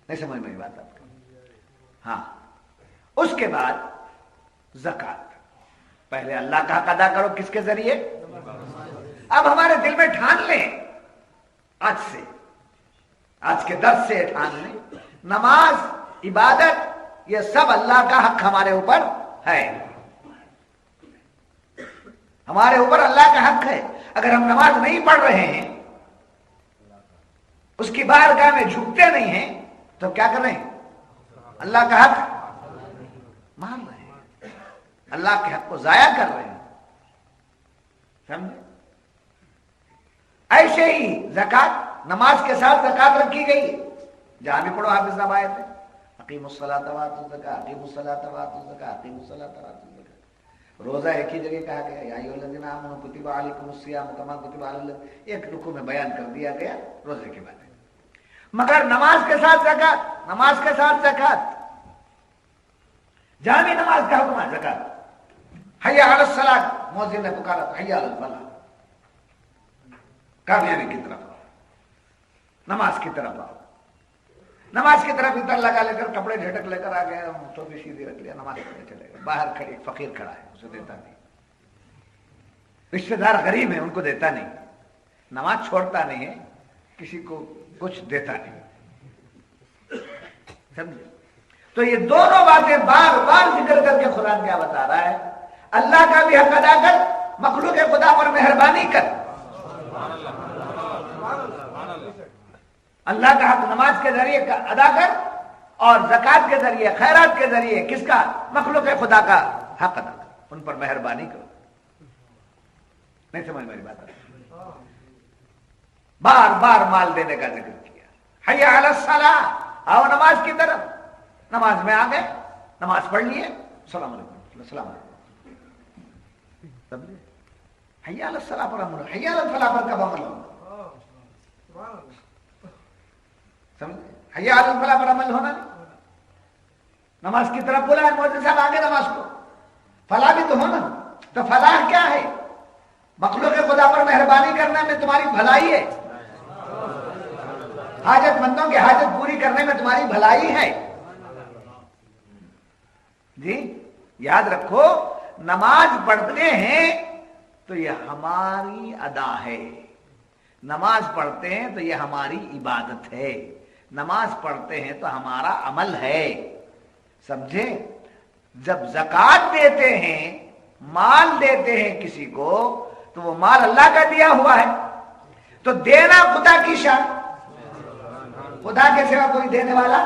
نہیں سمجھ میں بات آپ کو؟ ہاں، اس کے بعد زکات، پہلے اللہ کا حق ادا کرو، کس کے ذریعے؟ اب ہمارے دل میں ٹھان لیں، آج سے، آج کے درس سے ٹھان لیں، نماز، عبادت، یہ سب اللہ کا حق ہمارے اوپر ہے، ہمارے اوپر اللہ کا حق ہے۔ اگر ہم نماز نہیں پڑھ رہے ہیں، اس کی بارگاہ میں جھکتے نہیں ہیں تو کیا کر رہے ہیں؟ اللہ کا حق مان رہے ہیں، اللہ کے حق کو ضائع کر رہے ہیں، سمجھے؟ ایسے ہی زکات، نماز کے ساتھ زکات رکھی گئی ہے، جہاں بھی پڑھو حافظ صاحب آئے تھے، اقیموا الصلاۃ وآتوا الزکاۃ، اقیموا الصلاۃ وآتوا الزکاۃ، اقیموا الصلاۃ وآتوا الزکاۃ۔ روزہ ایک ہی جگہ کہا گیا، یا ایھا الذین آمنوا کتب علیکم الصیام کما کتب علی الذین، ایک رکوع میں بیان کر دیا گیا روزے کی باتیں، مگر نماز کے ساتھ زکات، نماز کے ساتھ زکات، جہاں بھی نماز کا حکم ہے زکات۔ حی علی الصلاۃ، مؤذن نے پکارا تو حی علی الفلاح، کامیابی کی طرف آؤ، نماز کی طرف آؤ، نماز کی طرف ادھر لگا لے کر کپڑے جھٹک لے کر آ گئے، ٹوپی سیدھی رکھ لیا، نماز پڑھنے چلے گئے، باہر کھڑے فقیر کھڑا ہے اسے دیتا نہیں، رشتہ دار غریب ہے ان کو دیتا نہیں، نماز چھوڑتا نہیں ہے، کسی کو کچھ دیتا نہیں، سمجھے؟ تو یہ دونوں باتیں بار بار ذکر کر کے خدا کیا بتا رہا ہے؟ اللہ کا بھی حق ادا کر، مخلوق خدا پر مہربانی کر۔ اللہ کا حق نماز کے ذریعے ادا کر اور زکات کے ذریعے، خیرات کے ذریعے کس کا؟ مخلوق خدا کا حق ادا کر، ان پر مہربانی کرو۔ نہیں سمجھ میری بات؟ بار بار مال دینے کا ذکر کیا. حی علی الصلاۃ، آؤ نماز کی طرف. نماز میں آ گئے، نماز پڑھ لیے، السلام علیکم السلام علیکم. سمجھے؟ حی علی الصلاۃ پر عمل، حی علی الفلاح پر کب عمل ہوگا؟ سمجھے؟ حی علی الفلاح پر عمل ہونا نہیں. نماز کی طرف بلا ہے مولوی صاحب، آگے نماز کو. فلاح بھی تو ہونا. تو فلاح کیا ہے؟ مخلوق خدا پر مہربانی کرنے میں تمہاری بھلائی ہے، حاجت مندوں کی حاجت پوری کرنے میں تمہاری بھلائی ہے. جی یاد رکھو، نماز پڑھتے ہیں تو یہ ہماری ادا ہے. نماز پڑھتے ہیں تو یہ ہماری عبادت ہے. نماز پڑھتے ہیں تو ہمارا عمل ہے. سمجھے؟ جب زکوٰۃ دیتے ہیں، مال دیتے ہیں کسی کو، تو وہ مال اللہ کا دیا ہوا ہے. تو دینا خدا کی شان، خدا کے سوا کوئی دینے والا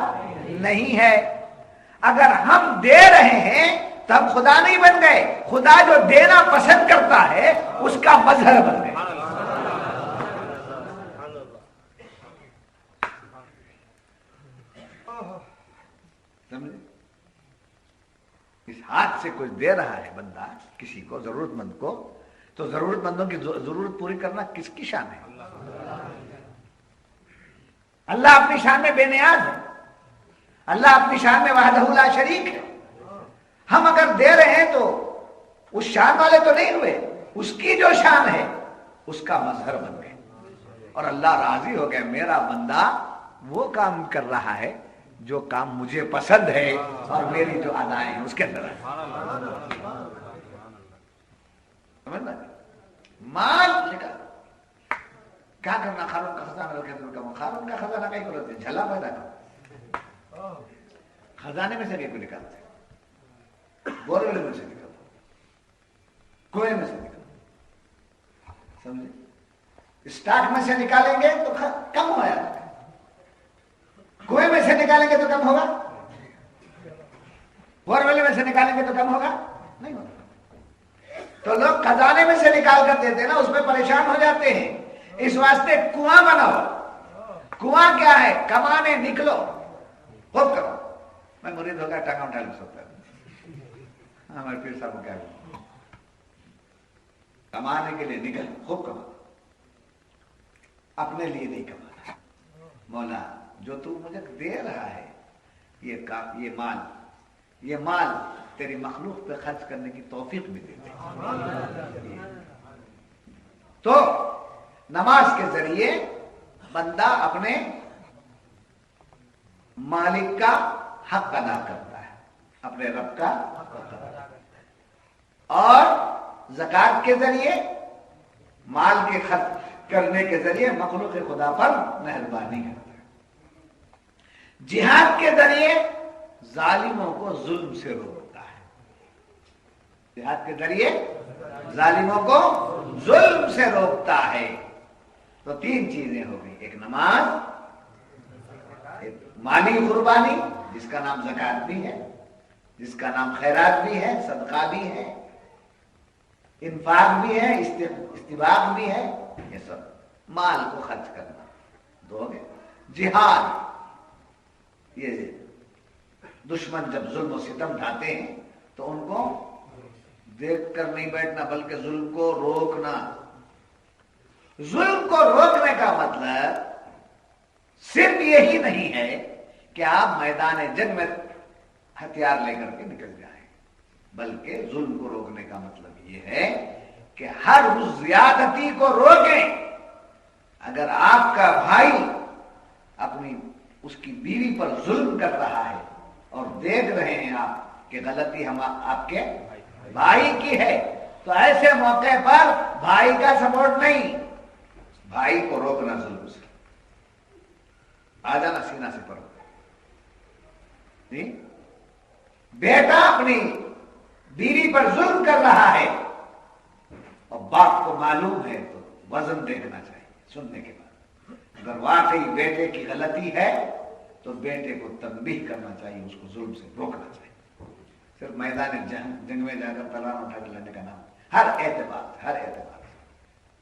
نہیں ہے. اگر ہم دے رہے ہیں تو ہم خدا نہیں بن گئے، خدا جو دینا پسند کرتا ہے اس کا مظہر بن گئے. سمجھے؟ اس ہاتھ سے کچھ دے رہا ہے بندہ کسی کو، ضرورت مند کو، تو ضرورت مندوں کی ضرورت پوری کرنا کس کی شان ہے؟ اللہ اپنی شان میں بے نیاز ہے. اللہ اپنی شان میں وحدہ لا شریک ہے. ہم اگر دے رہے ہیں تو اس شان والے تو نہیں ہوئے، اس کی جو شان ہے اس کا مظہر بن گئے. اور اللہ راضی ہو گیا، میرا بندہ وہ کام کر رہا ہے جو کام مجھے پسند ہے اور میری جو ادائیں ہیں اس کے اندر ہے. مال نکال کیا کرنا؟ خارون کا خزانہ رکھے تو کم. خارون کا خزانہ کہیں کو رکھتے ہیں، جھلا پیدا کر. خزانے میں سے کہیں کو نکالتے، بورے میں سے نکالتے، کنویں میں سے نکالتے. سمجھے؟ اسٹاک میں سے نکالیں گے تو کم ہو جائے گا، کنویں میں سے نکالیں گے تو کم ہوگا، بورے میں سے نکالیں گے تو کم ہوگا نہیں ہوگا. تو لوگ خزانے میں سے نکال کر دیتے ہیں نا، اس میں پریشان ہو جاتے ہیں. اس واسطے کنواں بناؤ. کنواں کیا ہے؟ کمانے نکلو، خوب کرو. میں مرید ہو گیا، ٹانگا اٹھا لے سکتا ہے. ہمارے پیر صاحب کو کیا ہے؟ کمانے کے لیے نکل، خوب کما، اپنے لیے نہیں کمانا. مولا جو تو مجھے دے رہا ہے یہ مال تیری مخلوق پہ خرچ کرنے کی توفیق بھی دے دے. تو نماز کے ذریعے بندہ اپنے مالک کا حق ادا کرتا ہے، اپنے رب کا حق ادا کرتا ہے. اور زکوٰۃ کے ذریعے، مال کے خرچ کرنے کے ذریعے مخلوق خدا پر مہربانی کرتا ہے. جہاد کے ذریعے ظالموں کو ظلم سے روکتا ہے. جہاد کے ذریعے ظالموں کو ظلم سے روکتا ہے. تو تین چیزیں ہو گئی، ایک نماز، ایک مالی قربانی جس کا نام زکوٰۃ بھی ہے، جس کا نام خیرات بھی ہے، صدقہ بھی ہے، انفاق بھی ہے، استباق بھی ہے. یہ سب مال کو خرچ کرنا دو ہو گئے. جہاد، یہ دشمن جب ظلم و ستم ڈھاتے ہیں تو ان کو دیکھ کر نہیں بیٹھنا بلکہ ظلم کو روکنا. ظلم کو روکنے کا مطلب صرف یہی نہیں ہے کہ آپ میدان جنگ میں ہتھیار لے کر کے نکل جائیں، بلکہ ظلم کو روکنے کا مطلب یہ ہے کہ ہر اس زیادتی کو روکیں. اگر آپ کا بھائی اپنی اس کی بیوی پر ظلم کر رہا ہے اور دیکھ رہے ہیں آپ کہ غلطی ہم آپ کے بھائی کی ہے، تو ایسے موقع پر بھائی کا سپورٹ نہیں، بھائی کو روکنا ظلم سے. آ جانا سینہ سے پڑھو. بیٹا اپنی بیوی پر ظلم کر رہا ہے اور باپ کو معلوم ہے تو وزن دیکھنا چاہیے سننے کے بعد. اگر واقعی بیٹے کی غلطی ہے تو بیٹے کو تنبیہ کرنا چاہیے، اس کو ظلم سے روکنا چاہیے. صرف میدان جنگ میں جا کر تلوار اٹھا کر لڑنے کا نام ہر اعتبار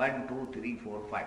1 2 3 4 5,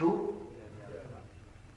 2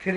3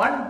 1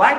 1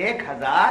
1000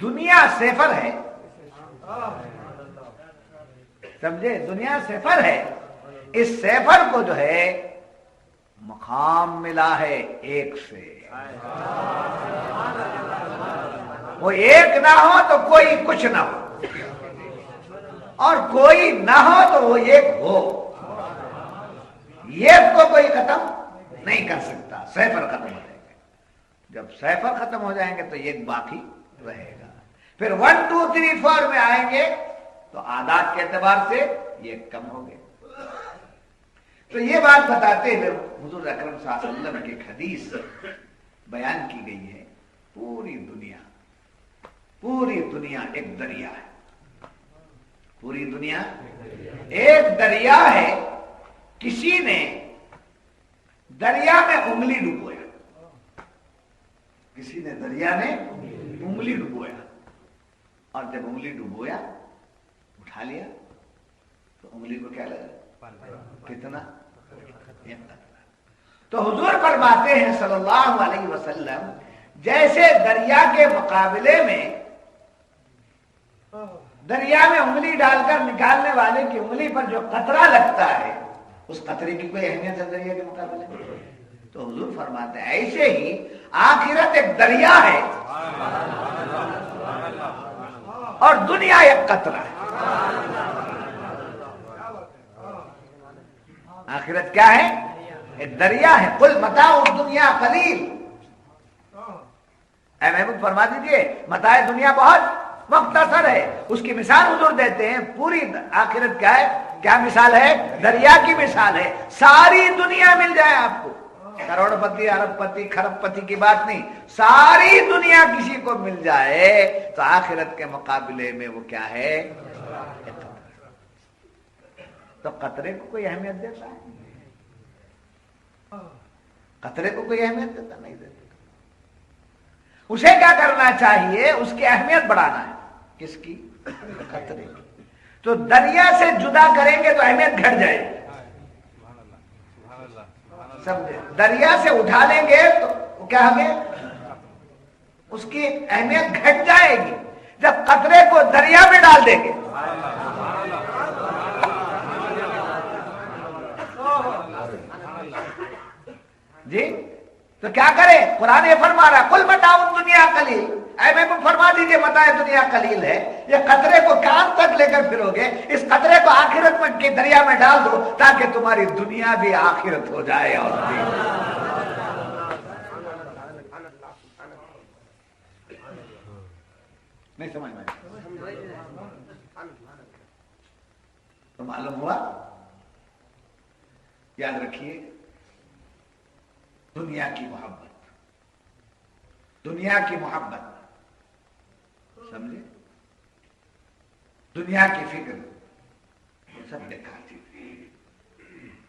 دنیا صفر ہے، سمجھے؟ دنیا صفر ہے، اس صفر کو جو ہے مقام ملا ہے ایک سے۔ وہ ایک نہ ہو تو کوئی کچھ نہ ہو، اور کوئی نہ ہو تو وہ ایک ہو۔ ایک کو کوئی ختم نہیں کر سکتا، صفر ختم ہو جائے گا۔ جب صفر ختم ہو جائیں گے تو ایک باقی رہے گا۔ پھر 1 2 3 4 میں آئیں گے تو اعداد کے اعتبار سے ایک کم ہو گئے۔ تو یہ بات بتاتے ہوئے حضور اکرم صلی اللہ علیہ وسلم کی ایک حدیث بیان کی گئی ہے، پوری دنیا ایک دریا ہے، پوری دنیا ایک دریا ہے۔ کسی نے دریا میں انگلی ڈبویا، کسی نے دریا میں انگلی ڈبویا، اور جب انگلی ڈبویا اٹھا لیا تو انگلی کو کیا لگا؟ کتنا؟ ایک قطرہ۔ تو حضور فرماتے ہیں صلی اللہ علیہ وسلم، جیسے دریا کے مقابلے میں دریا میں انگلی ڈال کر نکالنے والے کی انگلی پر جو قطرہ لگتا ہے، اس قطرے کی کوئی اہمیت ہے دریا کے مقابلے میں؟ تو حضور فرماتے ہیں ایسے ہی آخرت ایک دریا ہے اور دنیا ایک قطرہ ہے۔ آخرت کیا ہے؟ ایک دریا ہے۔ قل متاع الدنیا قلیل، اے محبوب فرما دیجئے متاع دنیا بہت مختصر ہے۔ اس کی مثال حضور دیتے ہیں، پوری آخرت کیا ہے؟ کیا مثال ہے؟ دریا کی مثال ہے۔ ساری دنیا مل جائے آپ کو، کروڑ پتی، ارب پتی، کھرب پتی کی بات نہیں، ساری دنیا کسی کو مل جائے تو آخرت کے مقابلے میں وہ کیا ہے؟ تو قطرے کو کوئی اہمیت دیتا ہے؟ قطرے کو کوئی اہمیت دیتا نہیں دیتا۔ اسے کیا کرنا چاہیے؟ اس کی اہمیت بڑھانا ہے۔ کس کی؟ قطرے کی۔ تو دریا سے جدا کریں گے تو اہمیت گھٹ جائے گی، سمجھے؟ دریا سے اٹھا لیں گے تو کیا ہوگے؟ اس کی اہمیت گھٹ جائے گی۔ جب قطرے کو دریا میں ڈال دیں گے جی تو کیا کرے؟ قرآن یہ فرما رہا کل متاع الدنیا قلیل، اے محبوب فرما دیجئے متاع دنیا قلیل ہے۔ یہ قطرے کو کان تک لے کر پھرو گے، اس قطرے کو آخرت میں کے دریا میں ڈال دو تاکہ تمہاری دنیا بھی آخرت ہو جائے۔ اور نہیں سمجھ میں تو معلوم ہوا؟ یاد رکھیے، دنیا کی محبت، دنیا کی محبت، سمجھے؟ دنیا کی فکر سب بیکار چیز۔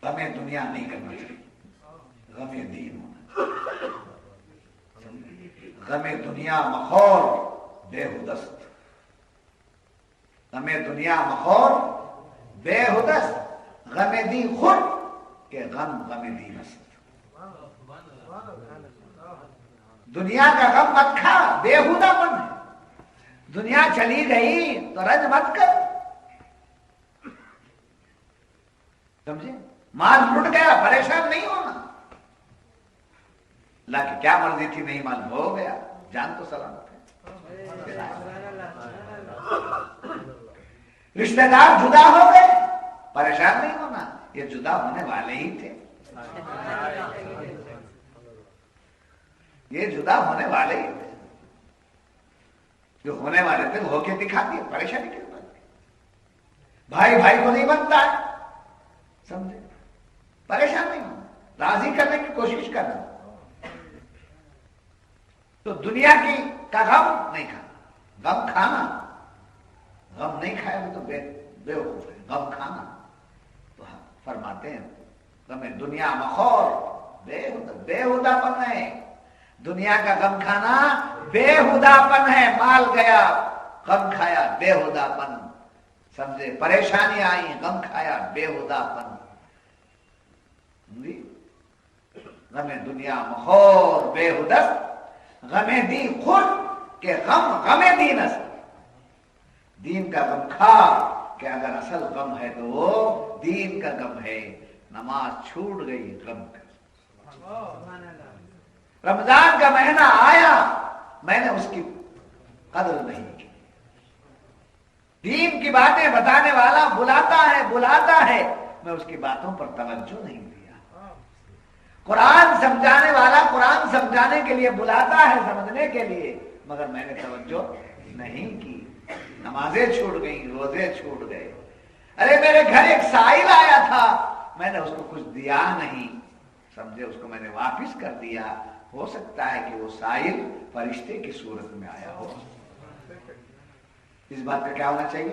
غم دنیا نہیں کرنا چاہیے، غم دین ہونا۔ غم دنیا مخور بےہدست، غم دنیا مخور بےہدست، غم دین خود کہ غم دین است۔ دنیا کا غم مت کھا، بےہودہ پن ہے۔ دنیا چلی گئی تو رنج مت کر، سمجھے؟ مال لٹ گیا پریشان نہیں ہونا، اللہ کی کیا مرضی تھی، نہیں معلوم، ہو گیا، جان تو سلامت ہے۔ رشتہ دار جدا ہو گئے، پریشان نہیں ہونا، یہ جدا ہونے والے ہی تھے، یہ جدا ہونے والے ہی تھے، جو ہونے والے تھے ہو کے دکھا دیے، پریشانی کیوں بنتی؟ بھائی بھائی کو نہیں بنتا ہے، سمجھے؟ پریشان نہیں ہونا، راضی کرنے کی کوشش کرنا۔ تو دنیا کی کا غم نہیں کھانا، غم کھانا، غم نہیں کھائے وہ تو بے وقوف ہے، غم کھانا تو فرماتے ہیں غم دنیا مخور بےہودہ پن ہے۔ دنیا کا غم کھانا بےہودہ پن ہے، مال گیا غم کھایا بےہودہ پن، سمجھے؟ پریشانی آئی غم کھایا بےہودہ پن۔ غم دنیا مخور بےہدست، غم دی خود کہ غم دین اصل، دین کا غم کھا کہ اگر اصل غم ہے تو وہ دین کا غم ہے. نماز چھوٹ گئی غم کا. رمضان کا مہینہ آیا میں نے اس کی قدر نہیں کی. دین کی باتیں بتانے والا بلاتا ہے میں اس کی باتوں پر توجہ نہیں دیا. قرآن سمجھانے والا قرآن سمجھانے کے لیے بلاتا ہے سمجھنے کے لیے، مگر میں نے توجہ نہیں کی. نمازیں چھوٹ گئی، روزے چھوٹ گئے. ارے میرے گھر ایک سائل آیا تھا، میں نے اس کو کچھ دیا نہیں، سمجھے، اس کو میں نے واپس کر دیا. ہو سکتا ہے کہ وہ سائل فرشتے کی صورت میں آیا ہو. اس بات کا کیا ہونا چاہیے؟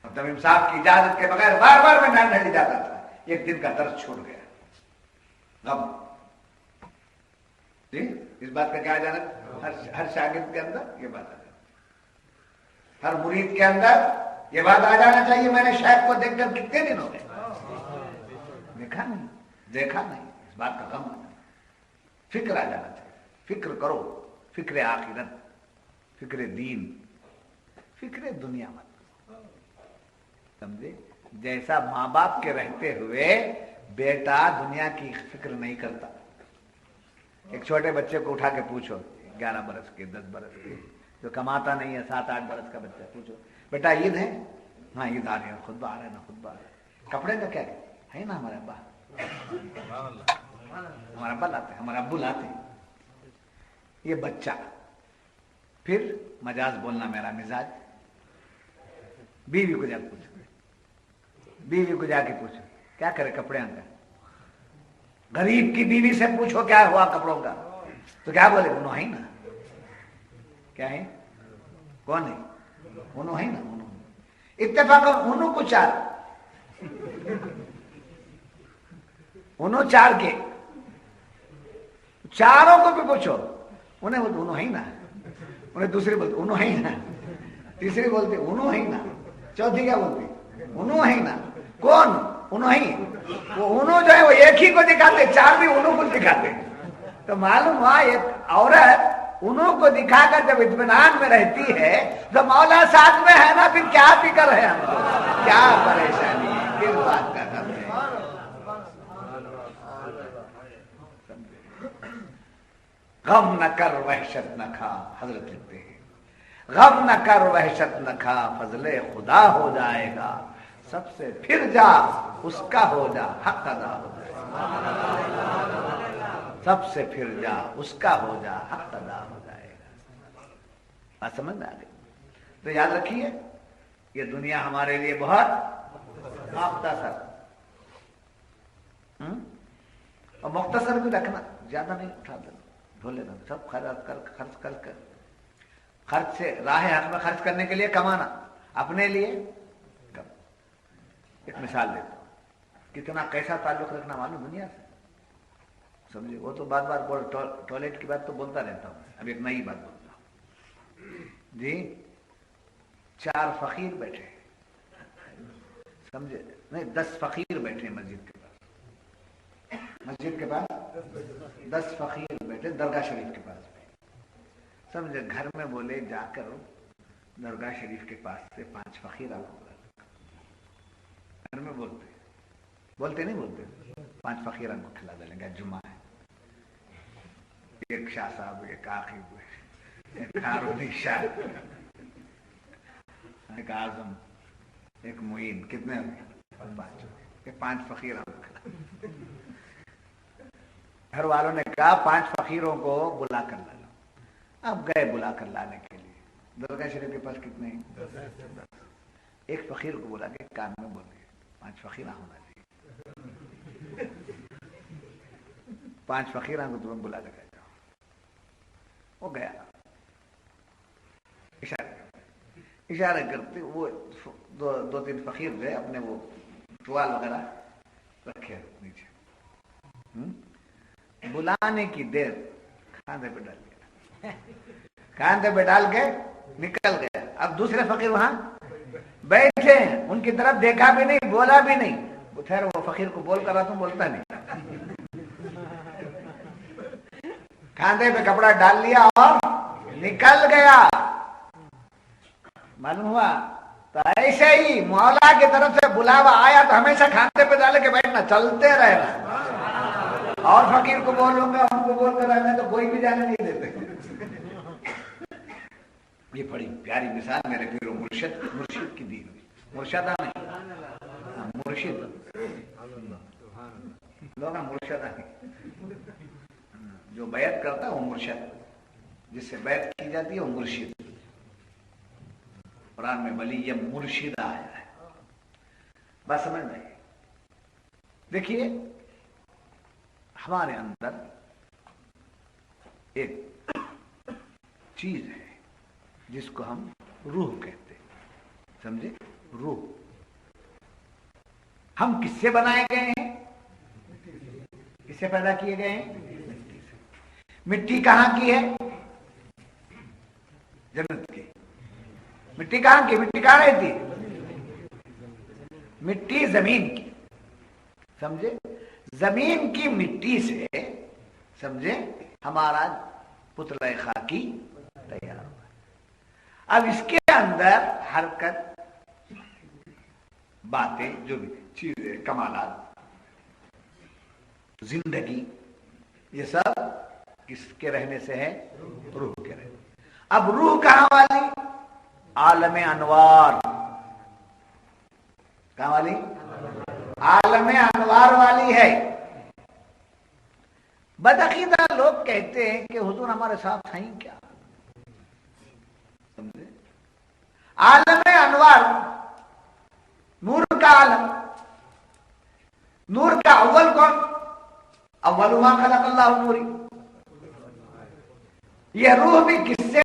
تمیم صاحب کی اجازت کے بغیر بار بار میں نان ڈھلی جاتا تھا. ایک دن کا درد چھوڑ گیا، غم. اس بات کا کیا جانا؟ ہر شاگرد کے اندر یہ بات آ جاتی، ہر مرید کے اندر یہ بات آ جانا چاہیے. میں نے شیخ کو دیکھ کر کتنے دن ہو گئے، دیکھا نہیں. اس بات کا غم آ جانا، فکر آ جانا چاہیے. فکر کرو، فکر آخرت، فکر دین، فکر دنیا مت. سمجھے؟ جیسا ماں باپ کے رہتے ہوئے بیٹا دنیا کی فکر نہیں کرتا. ایک چھوٹے بچے کو اٹھا کے پوچھو، 11 برس کے 10 برس کے جو کماتا نہیں ہے، 7-8 برس کا بچہ، پوچھو بیٹا عید ہے؟ ہاں عید آ رہی ہے، خطبہ آ رہا ہے نا، خطبہ آ رہا ہے. کپڑے کا کیا ہے نا، ہمارے ابا لاتے ہیں، ہمارے ابو لاتے ہیں. یہ بچہ پھر مجاز بولنا میرا مزاج. بیوی کو جا کے پوچھو کیا کرے کپڑے کا. غریب کی بیوی سے پوچھو کیا ہوا کپڑوں کا، تو کیا بولے؟ انہوں ہے نا. کیا ہے؟ کون ہے؟ انہوں ہے نا. اتفاق انہوں کو چار کے چاروں کو بھی پوچھو، انہوں ہے نا. انہیں دوسری بولتے انہوں ہے نا، تیسری بولتے انہوں ہے نا، چوتھی کیا بولتی؟ انہوں ہے نا. کون؟ انہوں ہی. وہ انہوں جو ہے وہ ایک ہی کو دکھاتے، چار بھی انہوں کو دکھاتے. تو معلوم ہوا ایک عورت انہوں کو دکھا کر جب اطمینان میں رہتی ہے تو مولا ساتھ میں ہے نا، پھر کیا فکر ہے ہم کو، کیا پریشانی ہے، کس بات کا غم ہے. غم نہ کر وحشت نہ کھا، حضرت لکھتے ہیں غم نہ کر وحشت نہ کھا، فضل خدا ہو جائے گا. سب سے پھر جا اس کا ہو جا، حق ادا ہو جائے گا. سب سے پھر جا اس کا ہو جا، حق ادا ہو جائے گا. بات سمجھ میں آ گئی؟ تو یاد رکھیے یہ دنیا ہمارے لیے بہت مختصر، اور مختصر بھی رکھنا، زیادہ نہیں اٹھا دینا، دھو لینا. سب خرچ کر خرچ سے راہ حق میں خرچ کرنے کے لیے کمانا، اپنے لیے کم. ایک مثال دیتا ہوں، کتنا کیسا تعلق رکھنا معلوم دنیا سے، سمجھے. وہ تو بار بار ٹوائلٹ کی بات تو بولتا رہتا ہوں. اب ایک نئی بات بولتا ہوں جی. 4 فقیر بیٹھے، سمجھے نہیں، 10 فقیر بیٹھے مسجد کے پاس 10 فقیر بیٹھے درگاہ شریف کے پاس. سمجھے گھر میں بولے جا کر درگاہ شریف کے پاس سے 5 فقیر آپ کو گھر میں بولتے نہیں بولتے 5 فقیر آپ کو کھلا دیں گے. جمعہ ہے، ایک شاہ صاحب، ایک عاقب، ایک ہارونی شاہ، ایک اعظم، ایک معین. کتنے؟ 5 فقیر آپ کو کھلا. گھر والوں نے کہا 5 فقیروں کو بلا کر لا لو. اب گئے بلا کر لانے کے لیے. درگاہ شریف کے پاس کتنے ہیں؟ 10. ایک فقیر کو بلا کے کان میں بولے 5 فقیر ہونا چاہیے. 5 فقیروں کو تمہیں بلا کر جاؤ. وہ گیا، اشارہ کرتے وہ 2-3 فقیر گئے، اپنے وہ ٹوال وغیرہ رکھے نیچے. بلانے کی دیر کاندھے پہ ڈال دیا، کاندھے پہ ڈال کے نکل گیا. اب دوسرے فقیر وہاں بیٹھے ہیں، ان کی طرف دیکھا بھی نہیں، بولا بھی نہیں. خیر وہ فقیر کو بول کر رہا تم بولتا نہیں. کاندھے پہ کپڑا ڈال لیا اور نکل گیا. معلوم ہوا؟ تو ایسے ہی مولا کی طرف سے بلاوا آیا تو ہمیشہ کاندھے پہ ڈال کے بیٹھنا، چلتے رہنا. اور فقیر کو بولوں گا، ان کو بول کر رہنا تو کوئی بھی جانے نہیں دیتے. یہ بڑی پیاری مثال میرے پیر و مرشد کی دی ہوئی. مرشدہ نہیں، مرشد لوگ مرشدہ نہیں. جو بیعت کرتا ہے وہ مرشد، جس سے بیعت کی جاتی ہے وہ مرشد. قرآن میں ولی مرشدہ آیا ہے. بات سمجھ میں؟ دیکھیے ہمارے اندر ایک چیز ہے جس کو ہم روح کہتے ہیں. سمجھے؟ روح. ہم کس سے بنائے گئے ہیں؟ کس سے پیدا کیے گئے ہیں؟ مٹی سے. مٹی کہاں کی ہے؟ جنت کی. مٹی کہاں کی؟ مٹی کہاں رہتی؟ مٹی زمین کی. سمجھے؟ زمین کی مٹی سے سمجھے ہمارا پتلہ خاکی تیار ہوا. اب اس کے اندر حرکت، باتیں، جو بھی چیزیں، کمالات، زندگی، یہ سب کس کے رہنے سے ہے؟ روح کے رہنے. اب روح کہاں والی؟ عالم انوار. کہاں والی؟ عالم انوار والی ہے. بدعقیدہ لوگ کہتے ہیں کہ حضور ہمارے ساتھ ہیں کیا؟ سمجھے؟ عالم انوار نور کا عالم. نور کا اول کون؟ اول ما خلق اللہ نوری. یہ روح بھی کس سے؟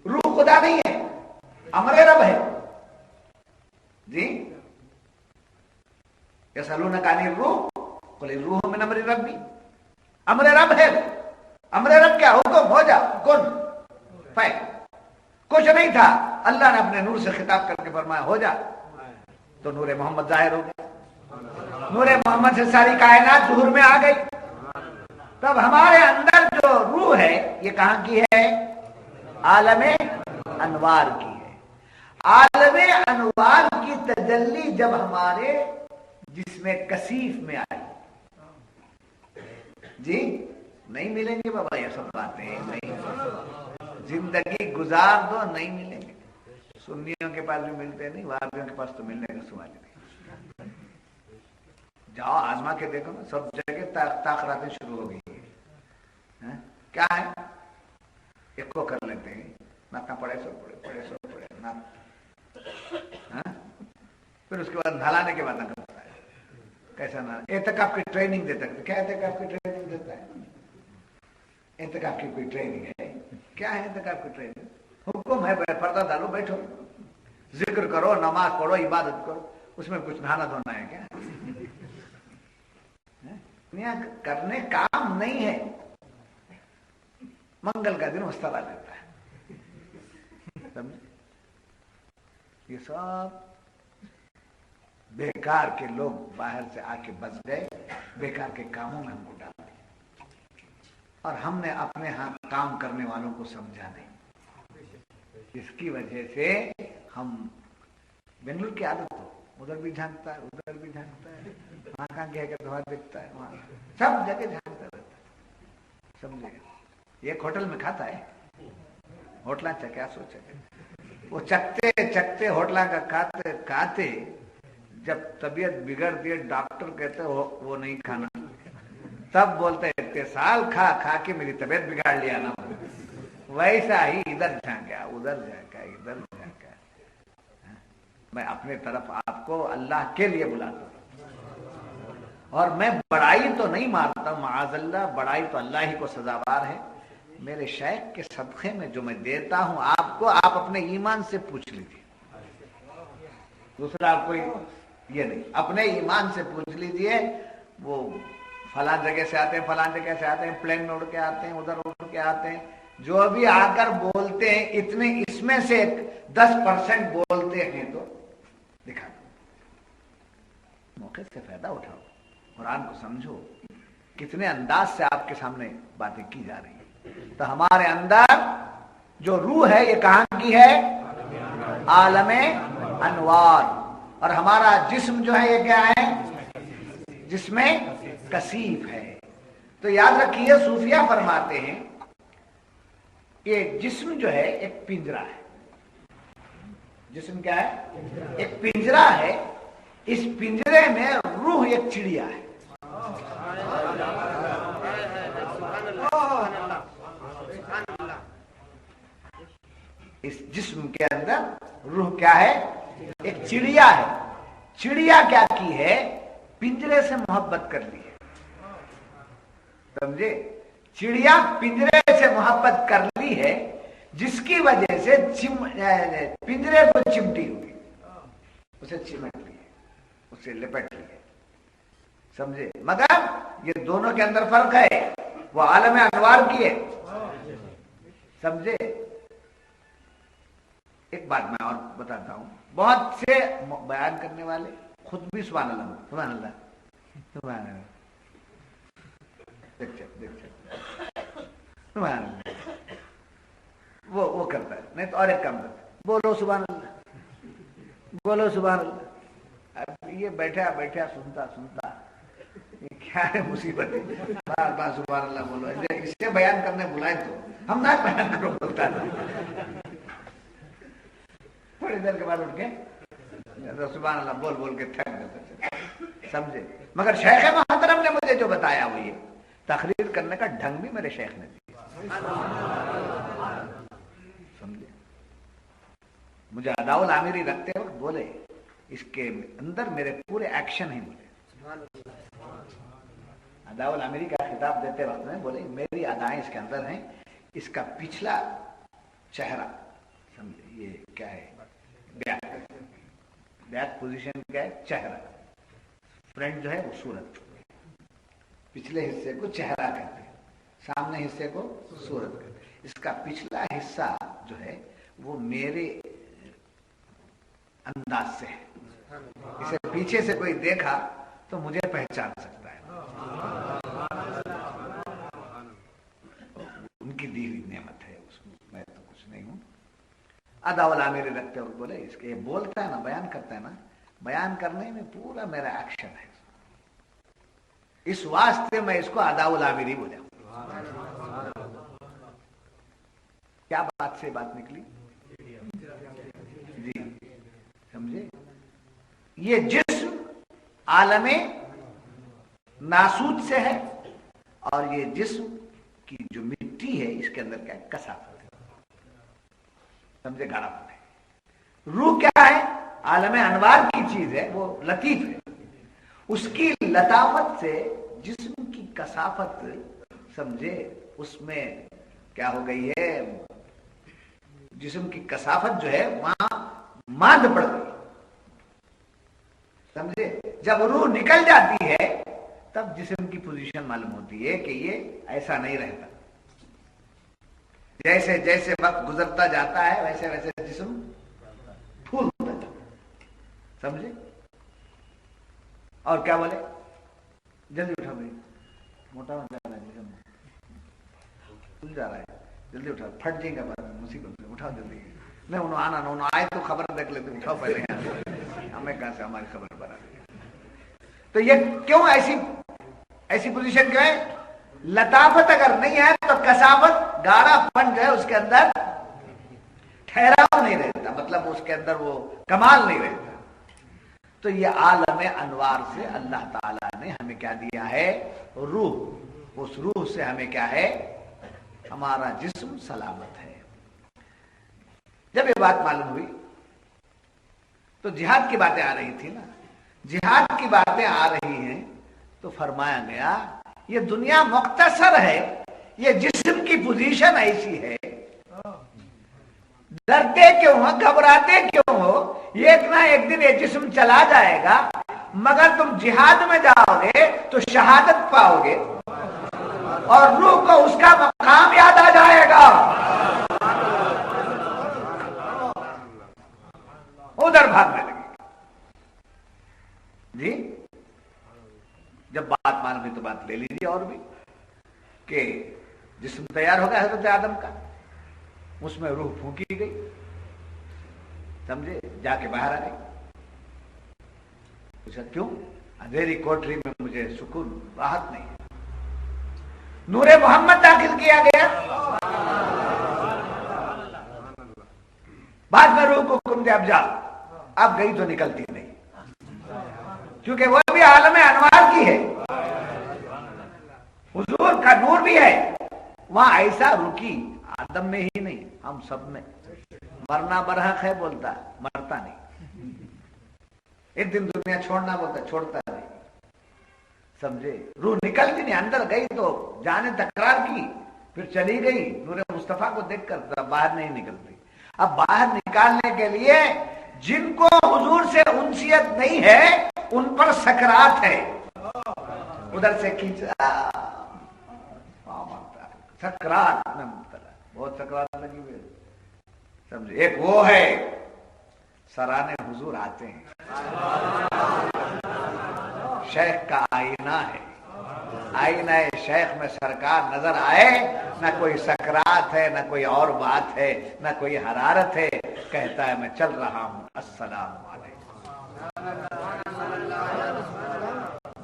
روح خدا نہیں ہے، امر رب ہے. جی یسألونک عن الروح قل الروح من امر ربی. امر رب ہے. امر رب کیا؟ حکم ہو جا، کن فیک. کچھ نہیں تھا، اللہ نے اپنے نور سے خطاب کر کے فرمایا ہو جا، تو نور محمد ظاہر ہو گیا. نور محمد سے ساری کائنات ظہور میں آ گئی. تب ہمارے اندر جو روح ہے یہ کہاں کی ہے؟ عالم انوار کی ہے. عالم انوار کی تجلی جب ہمارے جسم کثیف میں آئی، جی نہیں ملیں گے بابا یہ سب باتیں، نہیں. زندگی گزار دو، نہیں ملیں گے. سنیوں کے پاس بھی ملتے نہیں، وہابیوں کے پاس تو ملنے کا سوال نہیں. جاؤ آزما کے دیکھو نا، سب جگہ تاخراتیں شروع ہو گئی ہیں. کیا ہے؟ ایک کو کر لیتے ہیں، نہ پڑے سو پڑے، پڑے سو پڑے نہ. پھر اس کے بعد نہلانے کے بعد نہ کرتا ہے. کیسا نہ اعتکاف کی ٹریننگ دیتا ہے. کیا اعتکاف کی ٹریننگ دیتا ہے؟ اعتکاف کی کوئی ٹریننگ ہے؟ کیا ہے اعتکاف کی ٹریننگ؟ حکم ہے پردہ ڈالو، بیٹھو، ذکر کرو، نماز پڑھو، عبادت کرو. اس میں کچھ نہانا دھونا ہے کیا؟ کرنے کام نہیں ہے. منگل کا دن مستلا لیتا ہے. یہ سب بیکار کے لوگ باہر سے آ کے بس گئے، بیکار کے کاموں میں ہم کو ڈال دیا، اور ہم نے اپنے ہاں کام کرنے والوں کو سمجھا نہیں. اس کی وجہ سے ہم بنگلور کی عادت ہو، ادھر بھی جھانکتا ہے، ادھر بھی جھانکتا ہے، وہاں کہاں گیا کہ دھواں دکھتا ہے، وہاں سب جگہ جھانکتا رہتا ہے. سمجھے؟ ایک ہوٹل میں کھاتا ہے، ہوٹل کیا سوچے، وہ چکتے چکتے ہوٹل کا کھاتے کھاتے جب طبیعت بگڑتی ہے، ڈاکٹر کہتے وہ نہیں کھانا. تب بولتے اتنے سال کھا کھا کے میری طبیعت بگاڑ لیا نا. ویسا ہی ادھر جھانکا، ادھر جھانکا، ادھر جھانکا. میں اپنے طرف آپ کو اللہ کے لیے بلاتا ہوں، اور میں بڑائی تو نہیں مارتا، معاذ اللہ، بڑائی تو اللہ ہی کو سزاوار ہے. میرے شیخ کے صدقے میں جو میں دیتا ہوں آپ کو، آپ اپنے ایمان سے پوچھ لیجیے. دوسرا کوئی یہ نہیں، اپنے ایمان سے پوچھ لیجیے. وہ فلاں جگہ سے آتے ہیں، فلاں جگہ سے آتے ہیں، پلین میں اڑ کے آتے ہیں، ادھر اڑ کے آتے ہیں، جو بھی آ کر بولتے ہیں اتنے، اس میں سے 10% بولتے ہیں تو دکھا دو. موقع سے فائدہ اٹھاؤ، قرآن کو سمجھو، کتنے انداز سے آپ کے سامنے باتیں کی جا رہی ہیں. تو ہمارے اندر جو روح ہے یہ کہاں کی ہے؟ عالم انوار. اور ہمارا جسم جو ہے یہ کیا ہے؟ جسم کثیف ہے. تو یاد رکھیے صوفیہ فرماتے ہیں کہ جسم جو ہے ایک پنجرا ہے. جسم کیا ہے؟ ایک پنجرا ہے. اس پنجرے میں روح ایک چڑیا ہے. اس جسم کے اندر روح کیا ہے؟ ایک چڑیا ہے. چڑیا کیا کی ہے؟ پنجرے سے محبت کر لی ہے. سمجھے؟ چڑیا پنجرے سے محبت کر لی ہے جس کی وجہ سے پنجرے کو چمٹی ہوئی, اسے چمٹ لی ہے, اسے لپٹ لی ہے. سمجھے؟ مگر یہ دونوں کے اندر فرق ہے. وہ عالم انوار کی ہے. سمجھے؟ ایک بات میں اور بتاتا ہوں. بہت سے بیان کرنے والے خود بھی سبحان اللہ سبحان اللہ سبحان اللہ سبحان اللہ وہ کرتا ہے. نہیں تو اور ایک کام کرتا ہے, بولو سبحان اللہ بولو سبحان اللہ. اب یہ بیٹھا بیٹھا سنتا یہ کیا ہے مصیبت ہے. بار بار سبحان اللہ بولو. اسے بیان کرنے بلائے تو ہم نہ بیان کرو بولتا ہے. تھوڑی دیر کے بعد اٹھ کے سبحان اللہ بول بول کے تھک جاتا. سمجھے؟ مگر شیخ محترم نے مجھے جو بتایا وہ یہ تقریر کرنے کا ڈھنگ بھی میرے شیخ نے دیا. سمجھے؟ مجھے اداء العامری رکھتے وقت بولے اس کے اندر میرے پورے ایکشن ہی بولے. اداء العامری کا خطاب دیتے وقت میں بولے میری ادائیں اس کے اندر ہیں, اس کا پچھلا چہرہ سمجھے یہ کیا ہے؟ بیک پوزیشن کیا ہے؟ چہرہ. فرنٹ جو ہے وہ صورت, پچھلے حصے کو چہرہ کہتے ہیں, سامنے حصے کو صورت کہتے ہیں. اس کا پچھلا حصہ جو ہے وہ میرے انداز سے ہے. اسے پیچھے سے کوئی دیکھا تو مجھے پہچان سکتا ہے. ان کی دی ہوئی نعمت ہے, اس میں تو کچھ نہیں ہوں. اداء العامری رکھتے ہوئے بولے اس کے بولتا ہے نا, بیان کرتا ہے نا, بیان کرنے میں پورا میرا ایکشن ہے. اس واسطے میں اس کو اداء العامری بولے. کیا بات سے بات نکلی جی؟ سمجھے؟ یہ جسم عالم ناسوت سے ہے اور یہ جسم کی جو مٹی ہے اس کے اندر کیا ہے؟ کثافت ہے. سمجھے؟ گاڑا پن ہے. روح کیا ہے؟ عالم انوار کی چیز ہے, وہ لطیف ہے. اس کی لطافت سے جسم کی کثافت سمجھے اس میں کیا ہو گئی ہے؟ جسم کی کثافت جو ہے وہاں ماند پڑ گئی. سمجھے؟ جب روح نکل جاتی ہے تب جسم کی پوزیشن معلوم ہوتی ہے کہ یہ ایسا نہیں رہتا. جیسے جیسے وقت گزرتا جاتا ہے ویسے ویسے جسم پھولتا جاتا ہے. سمجھے؟ اور کیا بولے؟ جلدی اٹھا بھائی, موٹا ہو جا رہا ہے جسم, پھول جا رہا ہے, جلدی اٹھا, پھٹ جائے گا بعد میں مصیبت میں. اٹھاؤ جلدی. نہیں انہوں آنا نہ انہوں آئے تو خبر دیکھ لیتے. اٹھاؤ پہلے, ہمیں کہاں سے ہماری خبر بنا دی. تو یہ کیوں ایسی پوزیشن کیوں ہے؟ لطافت اگر نہیں ہے تو کثافت گاڑا پن جو ہے اس کے اندر ٹھہراؤ نہیں رہتا, مطلب اس کے اندر وہ کمال نہیں رہتا. تو یہ عالم انوار سے اللہ تعالیٰ نے ہمیں کیا دیا ہے؟ روح. اس روح سے ہمیں کیا ہے؟ ہمارا جسم سلامت ہے. جب یہ بات معلوم ہوئی تو جہاد کی باتیں آ رہی تھی نا. جہاد کی باتیں آ رہی ہیں تو فرمایا گیا یہ دنیا مختصر ہے, یہ جسم کی پوزیشن ایسی ہے. ڈرتے کیوں ہو, گھبراتے کیوں ہو؟ ایک نہ ایک دن یہ جسم چلا جائے گا, مگر تم جہاد میں جاؤ گے تو شہادت پاؤ گے اور روح کو اس کا مقام یاد آ جائے گا, ادھر بھاگنے لگے. جی جب بات معلوم ہوئی تو بات لے لیجیے اور بھی کہ جسم تیار ہو گیا حضرت آدم کا، اس میں روح پھونکی گئی، سمجھے، جا کے باہر آ گئی. پوچھا کیوں؟ اندھیری کوٹری میں مجھے سکون راحت نہیں. نور محمد داخل کیا گیا، بعد میں روح کو حکم دیا اب جا. اب گئی تو نکلتی نہیں، کیونکہ وہ بھی عالم انوار کی ہے، حضور کا نور بھی ہے وہاں. ایسا رکی آدم میں ہی نہیں، ہم سب میں. مرنا برحق ہے بولتا، مرتا نہیں. ایک دن دنیا چھوڑنا بولتا، چھوڑتا نہیں، سمجھے. روح نکلتی نہیں، اندر گئی تو جانے تکرار کی، پھر چلی گئی. نور مصطفیٰ کو دیکھ کر باہر نہیں نکلتی. اب باہر نکالنے کے لیے جن کو حضور سے انسیت نہیں ہے ان پر سکرات ہے، ادھر سے کھینچا سکرات میں مبتلا، بہت سکرات لگی ہوئی، سمجھے. ایک وہ ہے سرانے حضور آتے ہیں، شیخ کا آئینہ ہے، آئینہ شیخ میں سرکار نظر آئے، نہ کوئی سکرات ہے، نہ کوئی اور بات ہے، نہ کوئی حرارت ہے. کہتا ہے میں چل رہا ہوں، السلام علیکم.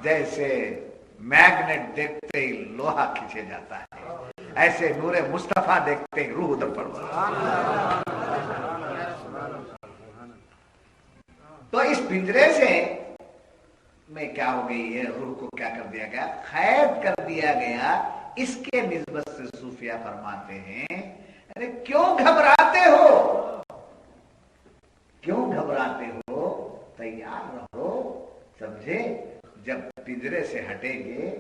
جیسے میگنیٹ دیکھتے ہی لوہا کھینچے جاتا ہے، ایسے نور مصطفیٰ دیکھتے ہی روح ادھر پڑ. تو اس پنجرے سے میں کیا ہو گئی ہے، روح کو کیا کر دیا گیا، قید کر دیا گیا. اس کے نسبت سے صوفیہ فرماتے ہیں ارے کیوں گھبراتے ہو، کیوں گھبراتے ہو، تیار رہو، سمجھے. جب پنجرے سے ہٹیں گے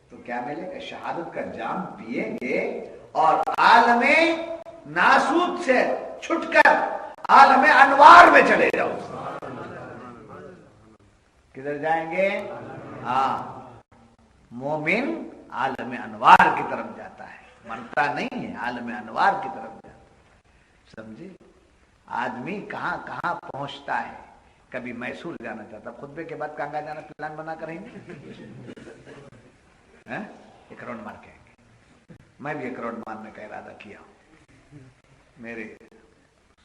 تو کیا ملے گا، شہادت کا جام پیئیں گے اور عالم ناسوت سے چھٹ کر عالم انوار میں چلے جاؤ. کدھر جائیں گے؟ ہاں، مومن عالم انوار کی طرف جاتا ہے، مرتا نہیں ہے، عالم انوار کی طرف جاتا ہے، سمجھے. آدمی کہاں کہاں پہنچتا ہے. کبھی میسور جانا چاہتا، خطبے کے بعد کانگا جانا پلان بنا کر ایک راؤنڈ مار کے آئیں گے. میں بھی ایک راؤنڈ مارنے کا ارادہ کیا ہوں، میرے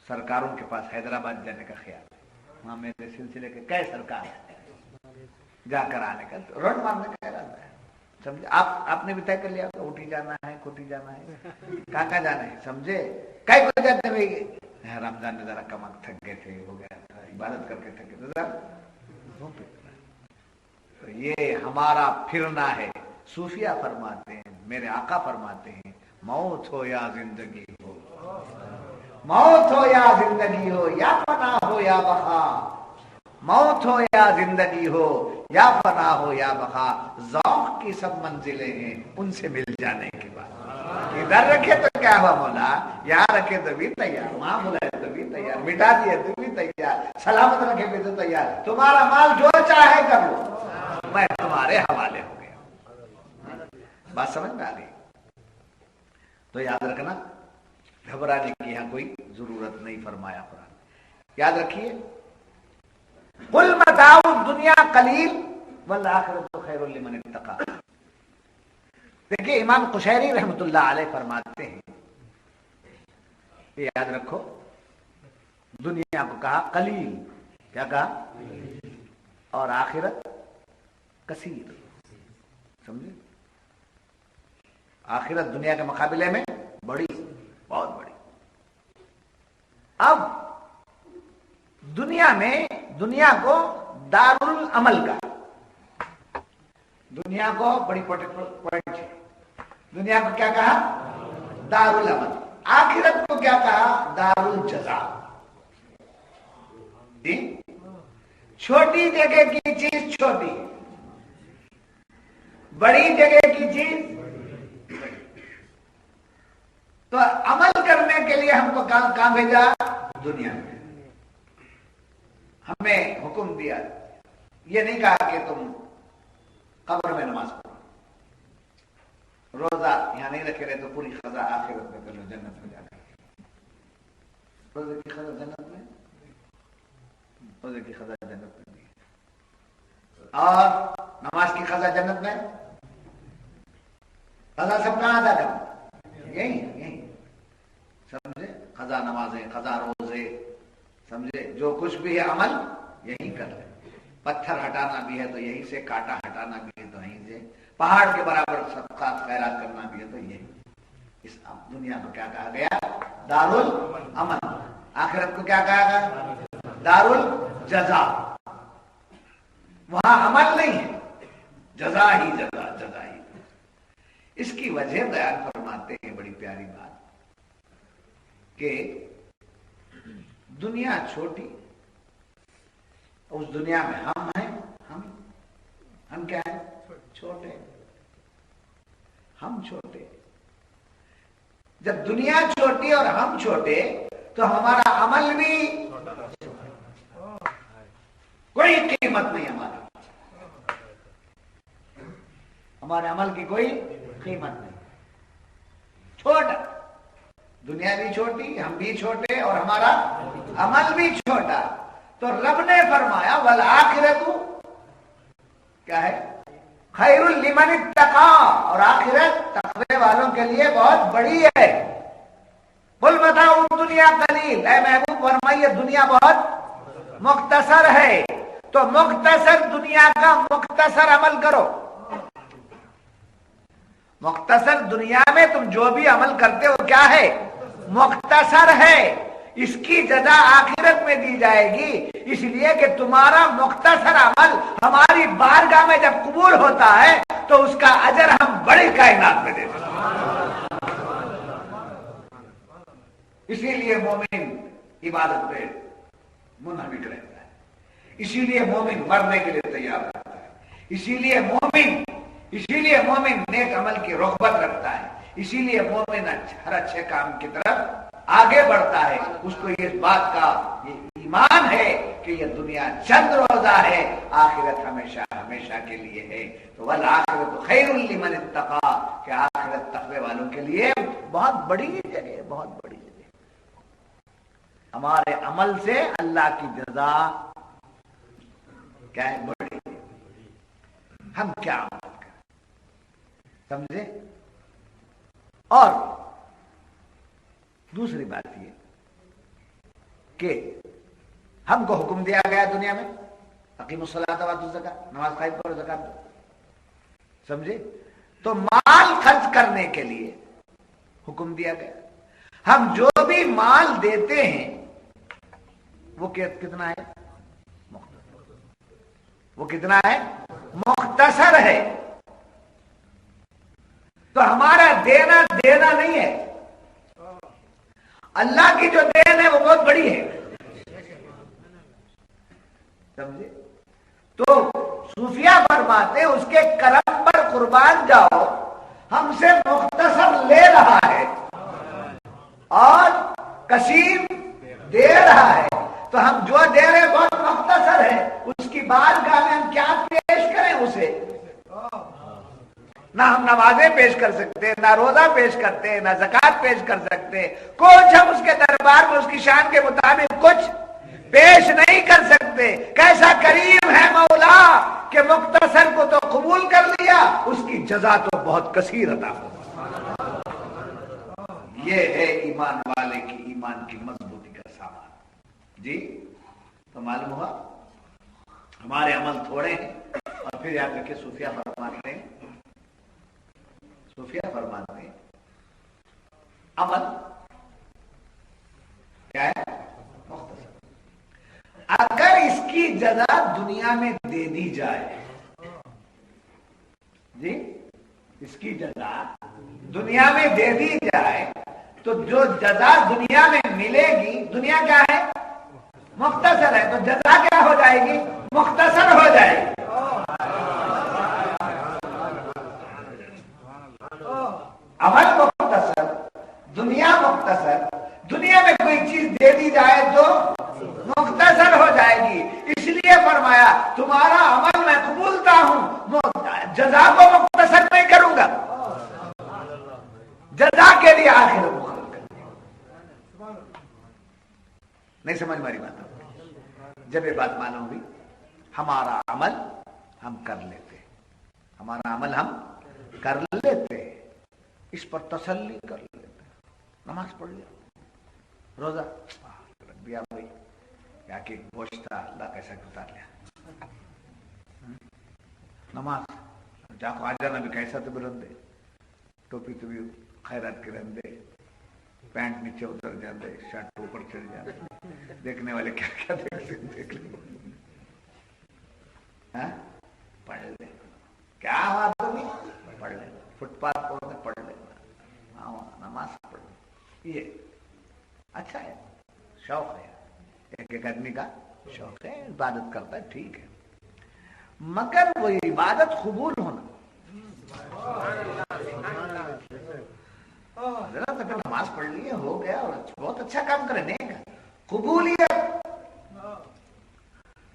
سرکاروں کے پاس حیدرآباد جانے کا خیال ہے، وہاں میرے سلسلے کے کئی سرکار جا کر آنے کا راؤنڈ مارنے کا ارادہ ہے، سمجھے. آپ نے بھی طے کر لیا کہ اٹھی جانا ہے، کھوٹی جانا ہے، کہاں جانا ہے، سمجھے. کئی کو جاتے ہوئے رمضان میں ذرا کم تھک گئے تھے، ہو گیا تھا، عبادت کر کے تھک گئے تھے. تو یہ ہمارا پھرنا ہے. صوفیہ فرماتے ہیں، میرے آقا فرماتے ہیں موت ہو یا زندگی ہو، موت ہو یا زندگی ہو، یا فنا ہو یا بقا، موت ہو یا زندگی ہو، یا فنا ہو یا بقا، ذوق کی سب منزلیں ہیں ان سے مل جانے کے بعد. ادھر رکھے تو کیا ہوا مولا، یہاں رکھے تو بھی تیار، وہاں بلائے تو بھی تیار، مٹا دیے تو بھی تیار، سلامت رکھے بھی تو تیار. تمہارا مال جو چاہے کر لو، میں تمہارے حوالے ہو گیا. بات سمجھ میں آ رہی؟ تو یاد رکھنا، گھبرانے کی یہاں کوئی ضرورت نہیں فرمایا قرآن. یاد رکھیے قل متاع الدنیا قلیل والآخرۃ خیر لمن اتقی. دیکھیے امام قشیری رحمۃ اللہ علیہ فرماتے ہیں، یہ یاد رکھو، دنیا کو کہا قلیل، کیا کہا، اور آخرت کثیر، سمجھے. آخرت دنیا کے مقابلے میں بڑی، بہت بڑی. اب دنیا میں، دنیا کو دار العمل کا، دنیا کو بڑی پوائنٹ ہے، دنیا کو کیا کہا، دار العمل. آخرت کو کیا کہا، دار الجزا. چھوٹی جگہ کی چیز چھوٹی، بڑی جگہ کی چیز. تو عمل کرنے کے لیے ہم کو کہاں بھیجا، دنیا میں. ہمیں حکم دیا، یہ نہیں کہا کہ تم قبر میں نماز پڑھو، روزہ یہاں نہیں رکھے رہے تو پوری قضا آخرت میں کر لو، جنت میں جا کر. روزے کی قضا جنت میں، روزے کی قضا جنت میں نہیں، اور نماز کی قضا جنت میں قضا سب کہاں ادا کرنا؟ یہی سمجھے، قضا نمازیں، قضا روزے، سمجھے، جو کچھ بھی ہے عمل یہی کر لیں. پتھر ہٹانا بھی ہے تو یہی سے، کانٹا ہٹانا بھی ہے تو یہیں سے، پہاڑ کے برابر صدقات خیرات کرنا بھی ہے تو یہی. اس دنیا کو کیا کہا گیا؟ دار العمل. آخرت کو کیا کہا گیا؟ دار الجزا. وہاں عمل نہیں ہے، جزا ہی جزا، جزا ہی. اس کی وجہ بیان فرماتے ہیں بڑی پیاری بات کہ دنیا چھوٹی، اس دنیا میں ہم ہیں. ہم کیا ہیں؟ چھوٹے. ہم چھوٹے. جب دنیا چھوٹی اور ہم چھوٹے تو ہمارا عمل بھی کوئی قیمت نہیں. ہمارے عمل کی کوئی قیمت نہیں. چھوٹا، دنیا بھی چھوٹی، ہم بھی چھوٹے اور ہمارا عمل بھی چھوٹا. تو رب نے فرمایا والآخرۃ کیا ہے؟ خیر لمن اتقی، اور آخرت تقوی والوں کے لیے بہت بڑی ہے. قل متاع الدنیا قلیل، اے محبوب فرمائیے دنیا بہت مختصر ہے. تو مختصر دنیا کا مختصر عمل کرو. مختصر دنیا میں تم جو بھی عمل کرتے ہو کیا ہے؟ مختصر ہے. اس کی جزا آخرت میں دی جائے گی، اس لیے کہ تمہارا مختصر عمل ہماری بارگاہ میں جب قبول ہوتا ہے تو اس کا اجر ہم بڑی کائنات میں دیتے ہیں. اسی لیے مومن عبادت پہ منہمک رہتا ہے. اسی لیے مومن مرنے کے لیے تیار رہتا ہے. اسی لیے مومن نیک عمل کی رغبت رکھتا ہے. اسی لیے مومن ہر اچھے کام کی طرف آگے بڑھتا ہے. اس کو اس بات کا یہ ایمان ہے کہ یہ دنیا چند روزہ ہے، آخرت ہمیشہ ہمیشہ کے لیے ہے. تو والآخرۃ خیر لمن اتقی، کہ آخرت تقوی والوں کے لیے بہت بڑی جگہ ہے، بہت بڑی جگہ. ہمارے عمل سے اللہ کی جزا کیا ہے؟ بڑی. ہم کیا عمل کریں، سمجھے؟ اور دوسری بات یہ کہ ہم کو حکم دیا گیا دنیا میں اقیموا الصلاۃ وآتوا الزکاۃ، نماز قائم کرو، زکات دو. سمجھے؟ تو مال خرچ کرنے کے لیے حکم دیا گیا. ہم جو بھی مال دیتے ہیں وہ کتنا ہے؟ وہ کتنا ہے؟ مختصر ہے. تو ہمارا دینا نہیں ہے، اللہ کی جو دین ہے وہ بہت بڑی ہے. سمجھے؟ تو صوفیہ فرماتے اس کے کرم پر قربان جاؤ، ہم سے مختصر لے رہا ہے اور کثیر دے رہا ہے. تو ہم جو دے رہے بہت مختصر ہے، اس کی بارگاہ میں ہم کیا پیش کریں اسے؟ نہ ہم نمازیں پیش کر سکتے، نہ روزہ پیش کرتے، نہ زکات پیش کر سکتے. کچھ ہم اس کے دربار میں اس کی شان کے مطابق کچھ پیش نہیں کر سکتے. کیسا کریم ہے مولا کہ مختصر کو تو قبول کر لیا، اس کی جزا تو بہت کثیر عطا ہو. یہ ہے ایمان والے کی ایمان کی مضبوطی کا سامان. جی تو معلوم ہوا ہمارے عمل تھوڑے ہیں. اور پھر یاد رکھے صوفیہ فرماتے ہیں عمل کیا ہے؟ مختصر. اگر اس کی جزا دنیا میں دے دی جائے، جی اس کی جزا دنیا میں دے دی جائے تو جو جزا دنیا میں ملے گی، دنیا کیا ہے؟ مختصر ہے. تو جزا کیا ہو جائے گی؟ مختصر ہو جائے گی. عمل مختصر، دنیا مختصر. دنیا میں کوئی چیز دے دی جائے تو مختصر ہو جائے گی. اس لیے فرمایا تمہارا عمل میں قبولتا ہوں، جزا کو مختصر نہیں کروں گا. جزا کے لیے آخر مختصر کر. نہیں سمجھ ماری بات؟ جب یہ بات معلوم ہوئی، ہمارا عمل ہم کر لیتے، ہمارا عمل ہم کر لیتے. اس پر تسلی کر لیتے ہیں. نماز پڑھ لیا, روزہ رکھ دیا بھائی, یا کہ بوجھ تھا اللہ کیسا اتار لیا. نماز جا کو آ جانا بھی کیسا تو بھی رکھ دے, ٹوپی تو بھی خیرات کے رکھ دے, پینٹ نیچے اتر جاتے, شرٹ اوپر چڑھ جاتے, دیکھنے والے کیا کیا دیکھ لیں. پڑھ لے, کیا ہوا تمہیں, پڑھ لے, فٹ پاتھ پر پڑھ لے, نماز پڑھ لے. یہ اچھا ہے, شوق ہے, ایک ایک آدمی کا شوق ہے, عبادت کرتا ہے, ٹھیک ہے, مگر وہ عبادت قبول ہونا. نماز پڑھ لی ہو گیا اور بہت اچھا کام کرے, نہیں قبولیت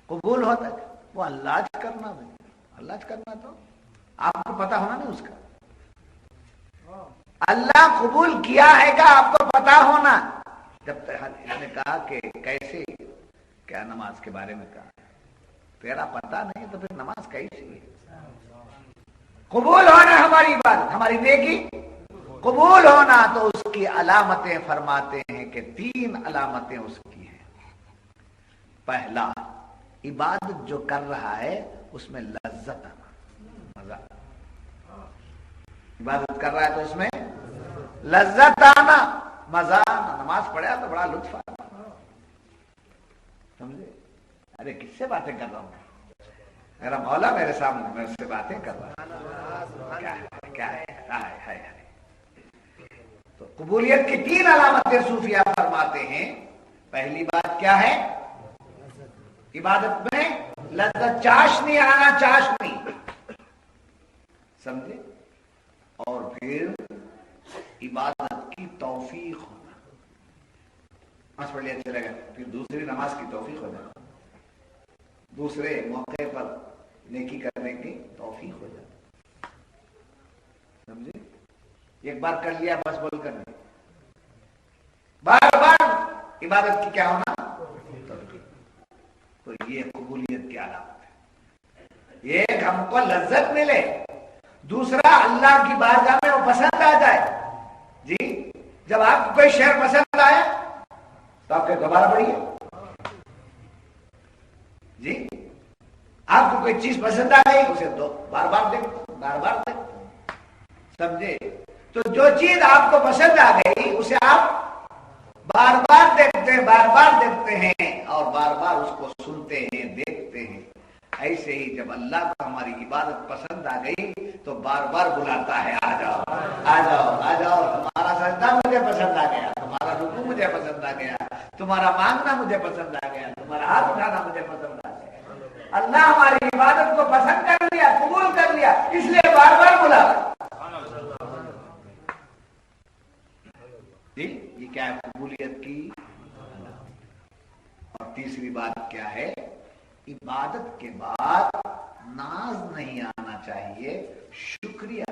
قبول ہوتا ہے وہ اللہ کرنا, اللہ کرنا تو آپ کو پتا ہونا نہیں اس کا, اللہ قبول کیا ہے گا آپ کو پتا ہونا. جب تک اس نے کہا کہ کیسے کیا نماز کے بارے میں کہا, تیرا پتا نہیں تو پھر نماز کیسی ہے. قبول ہونا ہماری عبادت, ہماری نیکی قبول ہونا, تو اس کی علامتیں فرماتے ہیں کہ 3 علامتیں اس کی ہیں. پہلا, عبادت جو کر رہا ہے اس میں لذت آنا, مزہ. عبادت کر رہا ہے تو اس میں لذت آنا, مزہ آنا. نماز پڑھا تو بڑا لطف آنا, سمجھے. ارے کس سے باتیں کر رہا ہوں, میرا مولا میرے سامنے, میرے سے باتیں کر رہا ہے. کیا ہے. تو قبولیت کی 3 علامتیں صوفیہ فرماتے ہیں. پہلی بات کیا ہے, عبادت میں لذت, چاشنی آنا, چاشنی, سمجھے. اور پھر عبادت کی توفیق ہونا. نماز پڑھ لیا چلے گا, پھر دوسری نماز کی توفیق ہو جائے, دوسرے موقع پر نیکی کرنے کی توفیق ہو جائے, سمجھے. ایک بار کر لیا بس بول کر نہیں, بار بار عبادت کی کیا ہونا, تو یہ قبولیت کی علامت ہے. ایک ہم کو لذت ملے, دوسرا اللہ کی بارگاہ میں وہ پسند آ جائے. جی, جب آپ کو کوئی شعر پسند آئے تو آپ کے دوبارہ پڑھیے. جی, آپ کو کوئی چیز پسند آ گئی اسے دو بار بار دیکھو, بار بار دیکھو, سمجھے. تو جو چیز آپ کو پسند آ گئی اسے آپ بار بار دیکھتے ہیں, بار بار دیکھتے ہیں, اور بار بار اس کو سنتے ہیں, دیکھتے ہیں. ایسے ہی جب اللہ کو ہماری عبادت پسند آ گئی تو بار بار بلاتا ہے, آ جاؤ آ جاؤ آ جاؤ, تمہارا سجدہ مجھے پسند آ گیا, تمہارا رکوع مجھے پسند آ گیا, تمہارا مانگنا مجھے پسند آ گیا, تمہارا ہاتھ اٹھانا مجھے پسند آ گیا. اللہ ہماری عبادت کو پسند کر لیا, قبول کر لیا, اس لیے بار بار بلا رہا. جی, یہ کیا ہے قبولیت کی. اور تیسری بات کیا ہے, عبادت کے بعد ناز نہیں آنا چاہیے, شکریہ.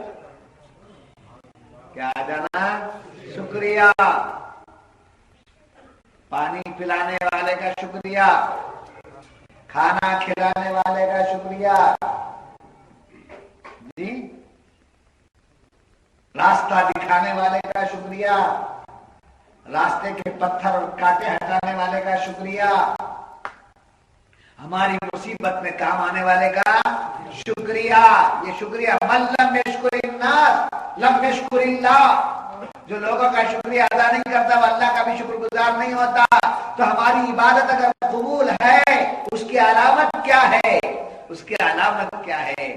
کیا آ جانا, شکریہ. پانی پلانے والے کا شکریہ, کھانا کھلانے والے کا شکریہ, جی, راستہ دکھانے والے کا شکریہ, راستے کے پتھر اور کانٹے ہٹانے والے کا شکریہ, ہماری مصیبت میں کام آنے والے کا شکریہ. یہ شکریہ, من لم یشکر الناس لم یشکر اللہ. جو لوگوں کا شکریہ ادا نہیں کرتا وہ اللہ کا بھی شکر گزار نہیں ہوتا. تو ہماری عبادت اگر قبول ہے, اس کی علامت کیا ہے, اس کی علامت کیا ہے,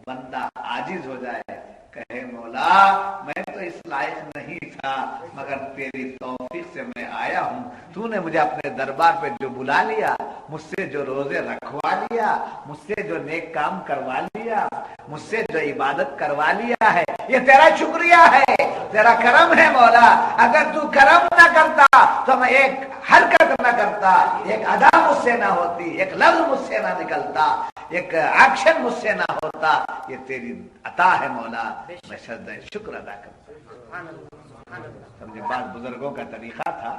بندہ عاجز ہو جائے, کہے مولا میں تو اس لائق نہیں تھا, مگر تیری توفیق سے میں آیا ہوں. تو نے مجھے اپنے دربار پہ جو بلا لیا, مجھ سے جو روزے رکھوا لیا, مجھ سے جو نیک کام کروا لیا, مجھ سے جو عبادت کروا لیا ہے, یہ تیرا شکریہ ہے, تیرا کرم ہے مولا. اگر تو کرم نہ کرتا تو میں ایک حرکت نہ کرتا, ایک ادا مجھ سے نہ ہوتی, ایک لفظ مجھ سے نہ نکلتا, ایک ایکشن مجھ سے نہ ہوتا. یہ تیری عطا ہے مولا, میں سجدہ شکر ادا کرتا. سمجھے, بعض بزرگوں کا طریقہ تھا,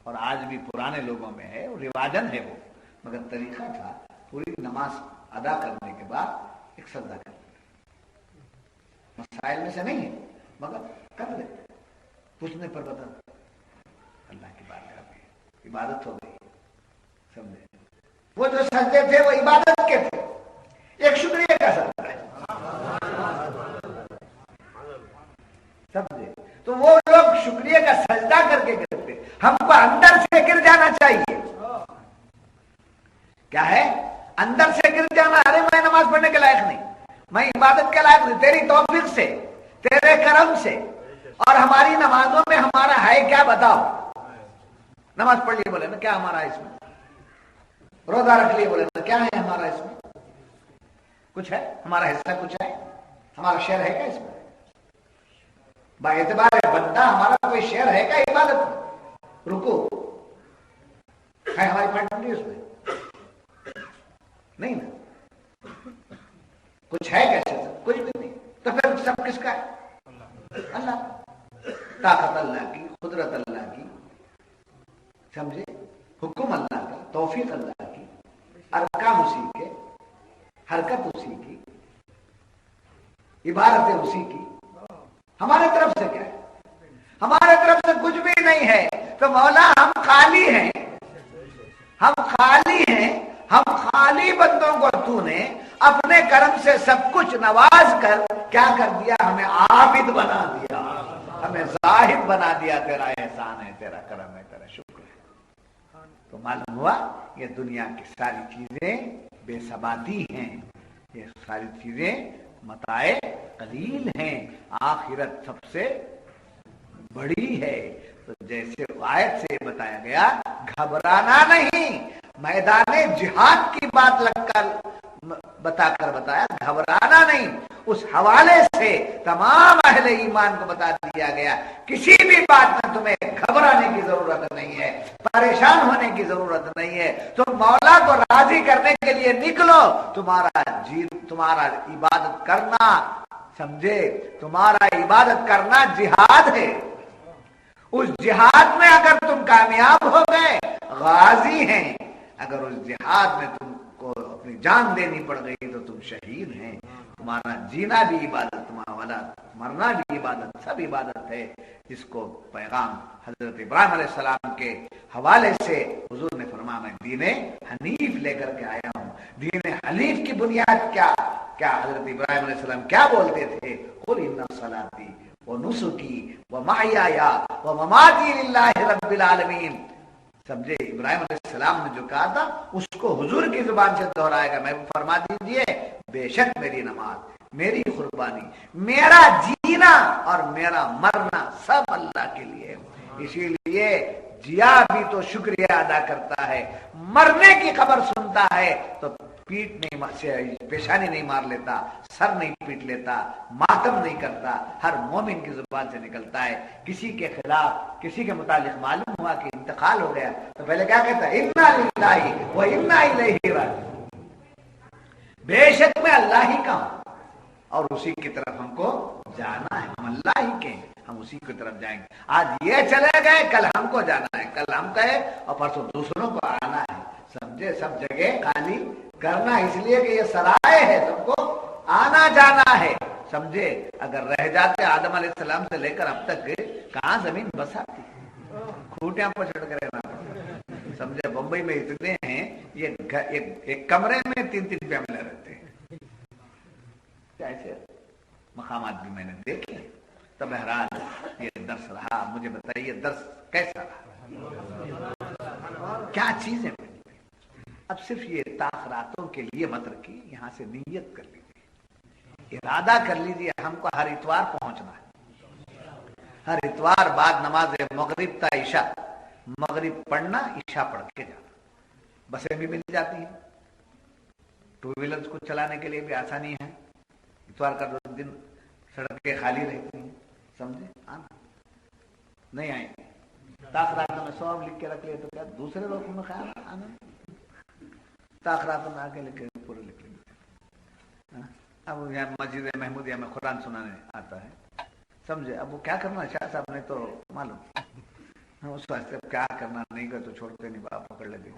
اور آج بھی پرانے لوگوں میں ہے, رواجن ہے وہ, مگر طریقہ تھا, پوری نماز ادا کرنے کے بعد ایک سجدہ کرنا. مسائل میں سے نہیں ہے, مگر کر لے پوچھنے پر بتا اللہ کی بارگاہ میں عبادت ہو گئی. سمجھے؟ وہ جو سجدے تھے وہ عبادت کے تھے، ایک شکریہ کا سجدہ ہے. سمجھے؟ تو وہ لوگ شکریہ کا سجدہ کر کے کرتے، ہم کو اندر سے گر جانا چاہیے. کیا ہے؟ اندر سے گر جانا. ارے میں نماز پڑھنے کے لائق نہیں، میں عبادت کے لائق نہیں، تیری توفیق سے، تیرے کرم سے. اور ہماری نمازوں میں ہمارا ہے کیا بتاؤ؟ نماز پڑھ لیے بولے نا کیا ہمارا اس میں؟ روزہ رکھ لیے بولے نا کیا ہے ہمارا اس میں؟ کچھ ہے ہمارا حصہ؟ کچھ ہے ہمارا شیئر ہے کیا اس میں؟ با اعتبار بندہ ہمارا کوئی شیئر ہے کیا عبادت میں؟ رکو ہے ہماری پارٹنر اس میں؟ نہیں نا. کچھ ہے کیسے؟ کچھ بھی نہیں. تو پھر سب کس کا ہے؟ اللہ. طاقت اللہ کی، قدرت اللہ کی، سمجھے؟ حکم اللہ کا، توفیق اللہ کی، ارکان اسی کے، حرکت اسی کی، عبادت اسی کی. ہمارے طرف سے کیا ہے؟ ہمارے طرف سے کچھ بھی نہیں ہے. تو مولا ہم خالی ہیں، ہم خالی ہیں. ہم خالی بندوں کو تو نے اپنے کرم سے سب کچھ نواز کر کیا کر دیا؟ ہمیں عابد بنا دیا، ہمیں زاہد بنا دیا. تیرا احسان ہے، تیرا کرم ہے، تیرا شکر ہے. تو معلوم ہوا یہ دنیا کی ساری چیزیں بے ثباتی ہیں، یہ ساری چیزیں متاع قلیل ہیں، آخرت سب سے بڑی ہے. تو جیسے آیت سے بتایا گیا گھبرانا نہیں. میدان جہاد کی بات لگ کر بتا کر بتایا گھبرانا نہیں. اس حوالے سے تمام اہل ایمان کو بتا دیا گیا کسی بھی بات میں تمہیں گھبرانے کی ضرورت نہیں ہے، پریشان ہونے کی ضرورت نہیں ہے. تم مولا کو راضی کرنے کے لیے نکلو. تمہارا عبادت کرنا، سمجھے؟ تمہارا عبادت کرنا جہاد ہے. اس جہاد میں اگر تم کامیاب ہو گئے غازی ہیں، اگر اس جہاد میں تم کو اپنی جان دینی پڑ گئی تو تم شہید ہیں. تمہارا جینا بھی عبادت، تمہارا مرنا بھی عبادت، سب عبادت ہے. جس کو پیغام حضرت ابراہیم علیہ السلام کے حوالے سے حضور نے فرمایا میں دین حنیف لے کر کے آیا ہوں. دین حنیف کی بنیاد کیا حضرت ابراہیم علیہ السلام کیا بولتے تھے؟ قل ان صلاتی ونسکی ومحیای ومماتی للہ رب العالمین. سمجھے؟ ابراہیم علیہ السلام نے جو کہا تھا اس کو حضور کی زبان سے دہرائے گا. میں فرما دیجئے بے شک میری نماز، میری قربانی، میرا جینا اور میرا مرنا سب اللہ کے لیے. اسی لیے جیا بھی تو شکریہ ادا کرتا ہے، مرنے کی خبر سنتا ہے تو پیٹ نہیں، پیشانی نہیں مار لیتا، سر نہیں پیٹ لیتا، ماتم نہیں کرتا. ہر مومن کی زبان سے نکلتا ہے. کسی کے خلاف، کسی کے متعلق معلوم ہوا کہ انتقال ہو گیا تو پہلے کیا کہتا ہے؟ انا للہ و انا الیہ راجعون. بے شک میں اللہ ہی کا ہوں اور اسی کی طرف ہم کو جانا ہے. ہم اللہ ہی کے ہیں، ہم اسی کی طرف جائیں گے. آج یہ چلے گئے، کل ہم کو جانا ہے، کل ہم گئے اور پرسوں دوسروں کو آنا ہے. سمجھے؟ سب جگہ خالی کرنا اس لیے کہ یہ سرائے ہے، سب کو آنا جانا ہے. سمجھے؟ اگر رہ جاتے آدم علیہ السلام سے لے کر اب تک کہاں زمین بس آتی، کھوٹیاں پر چڑھ کر رہنا. سمجھے؟ بمبئی میں اتنے ہیں، یہ ایک کمرے میں 3 فیملی رہتے ہیں. ایسے مقامات بھی میں نے دیکھے. تو بہرحال یہ درس رہا. مجھے بتائیے درس کیسا رہا؟ کیا چیزیں ملی؟ اب صرف یہ تاخراتوں کے لیے مت رکھیے، یہاں سے نیت کر لیجیے، ارادہ کر لیجیے ہم کو ہر اتوار پہنچنا ہے. ہر اتوار بعد نماز مغرب تا عشاء، مغرب پڑھنا، عشاء پڑھ کے جانا. بسیں بھی مل جاتی ہیں، ٹو ویلرز کو چلانے کے لیے بھی آسانی ہے. اتوار کا دن سڑکیں خالی رہتی ہیں. سمجھے؟ آنا نہیں آئیں گے. تاخرات میں 100 لکھ کے رکھ لیے تو کیا دوسرے روزوں میں خیال آنا؟ تاخرات میں آ کے لکھ کے پورے لکھ لیں گے. اب یہاں مسجد محمودیہ میں قرآن سنانے آتا ہے. سمجھے؟ اب وہ کیا کرنا شاہ صاحب نے تو معلوم، اس واسطے کیا کرنا نہیں کر تو چھوڑتے نہیں، باپ پکڑ لگے.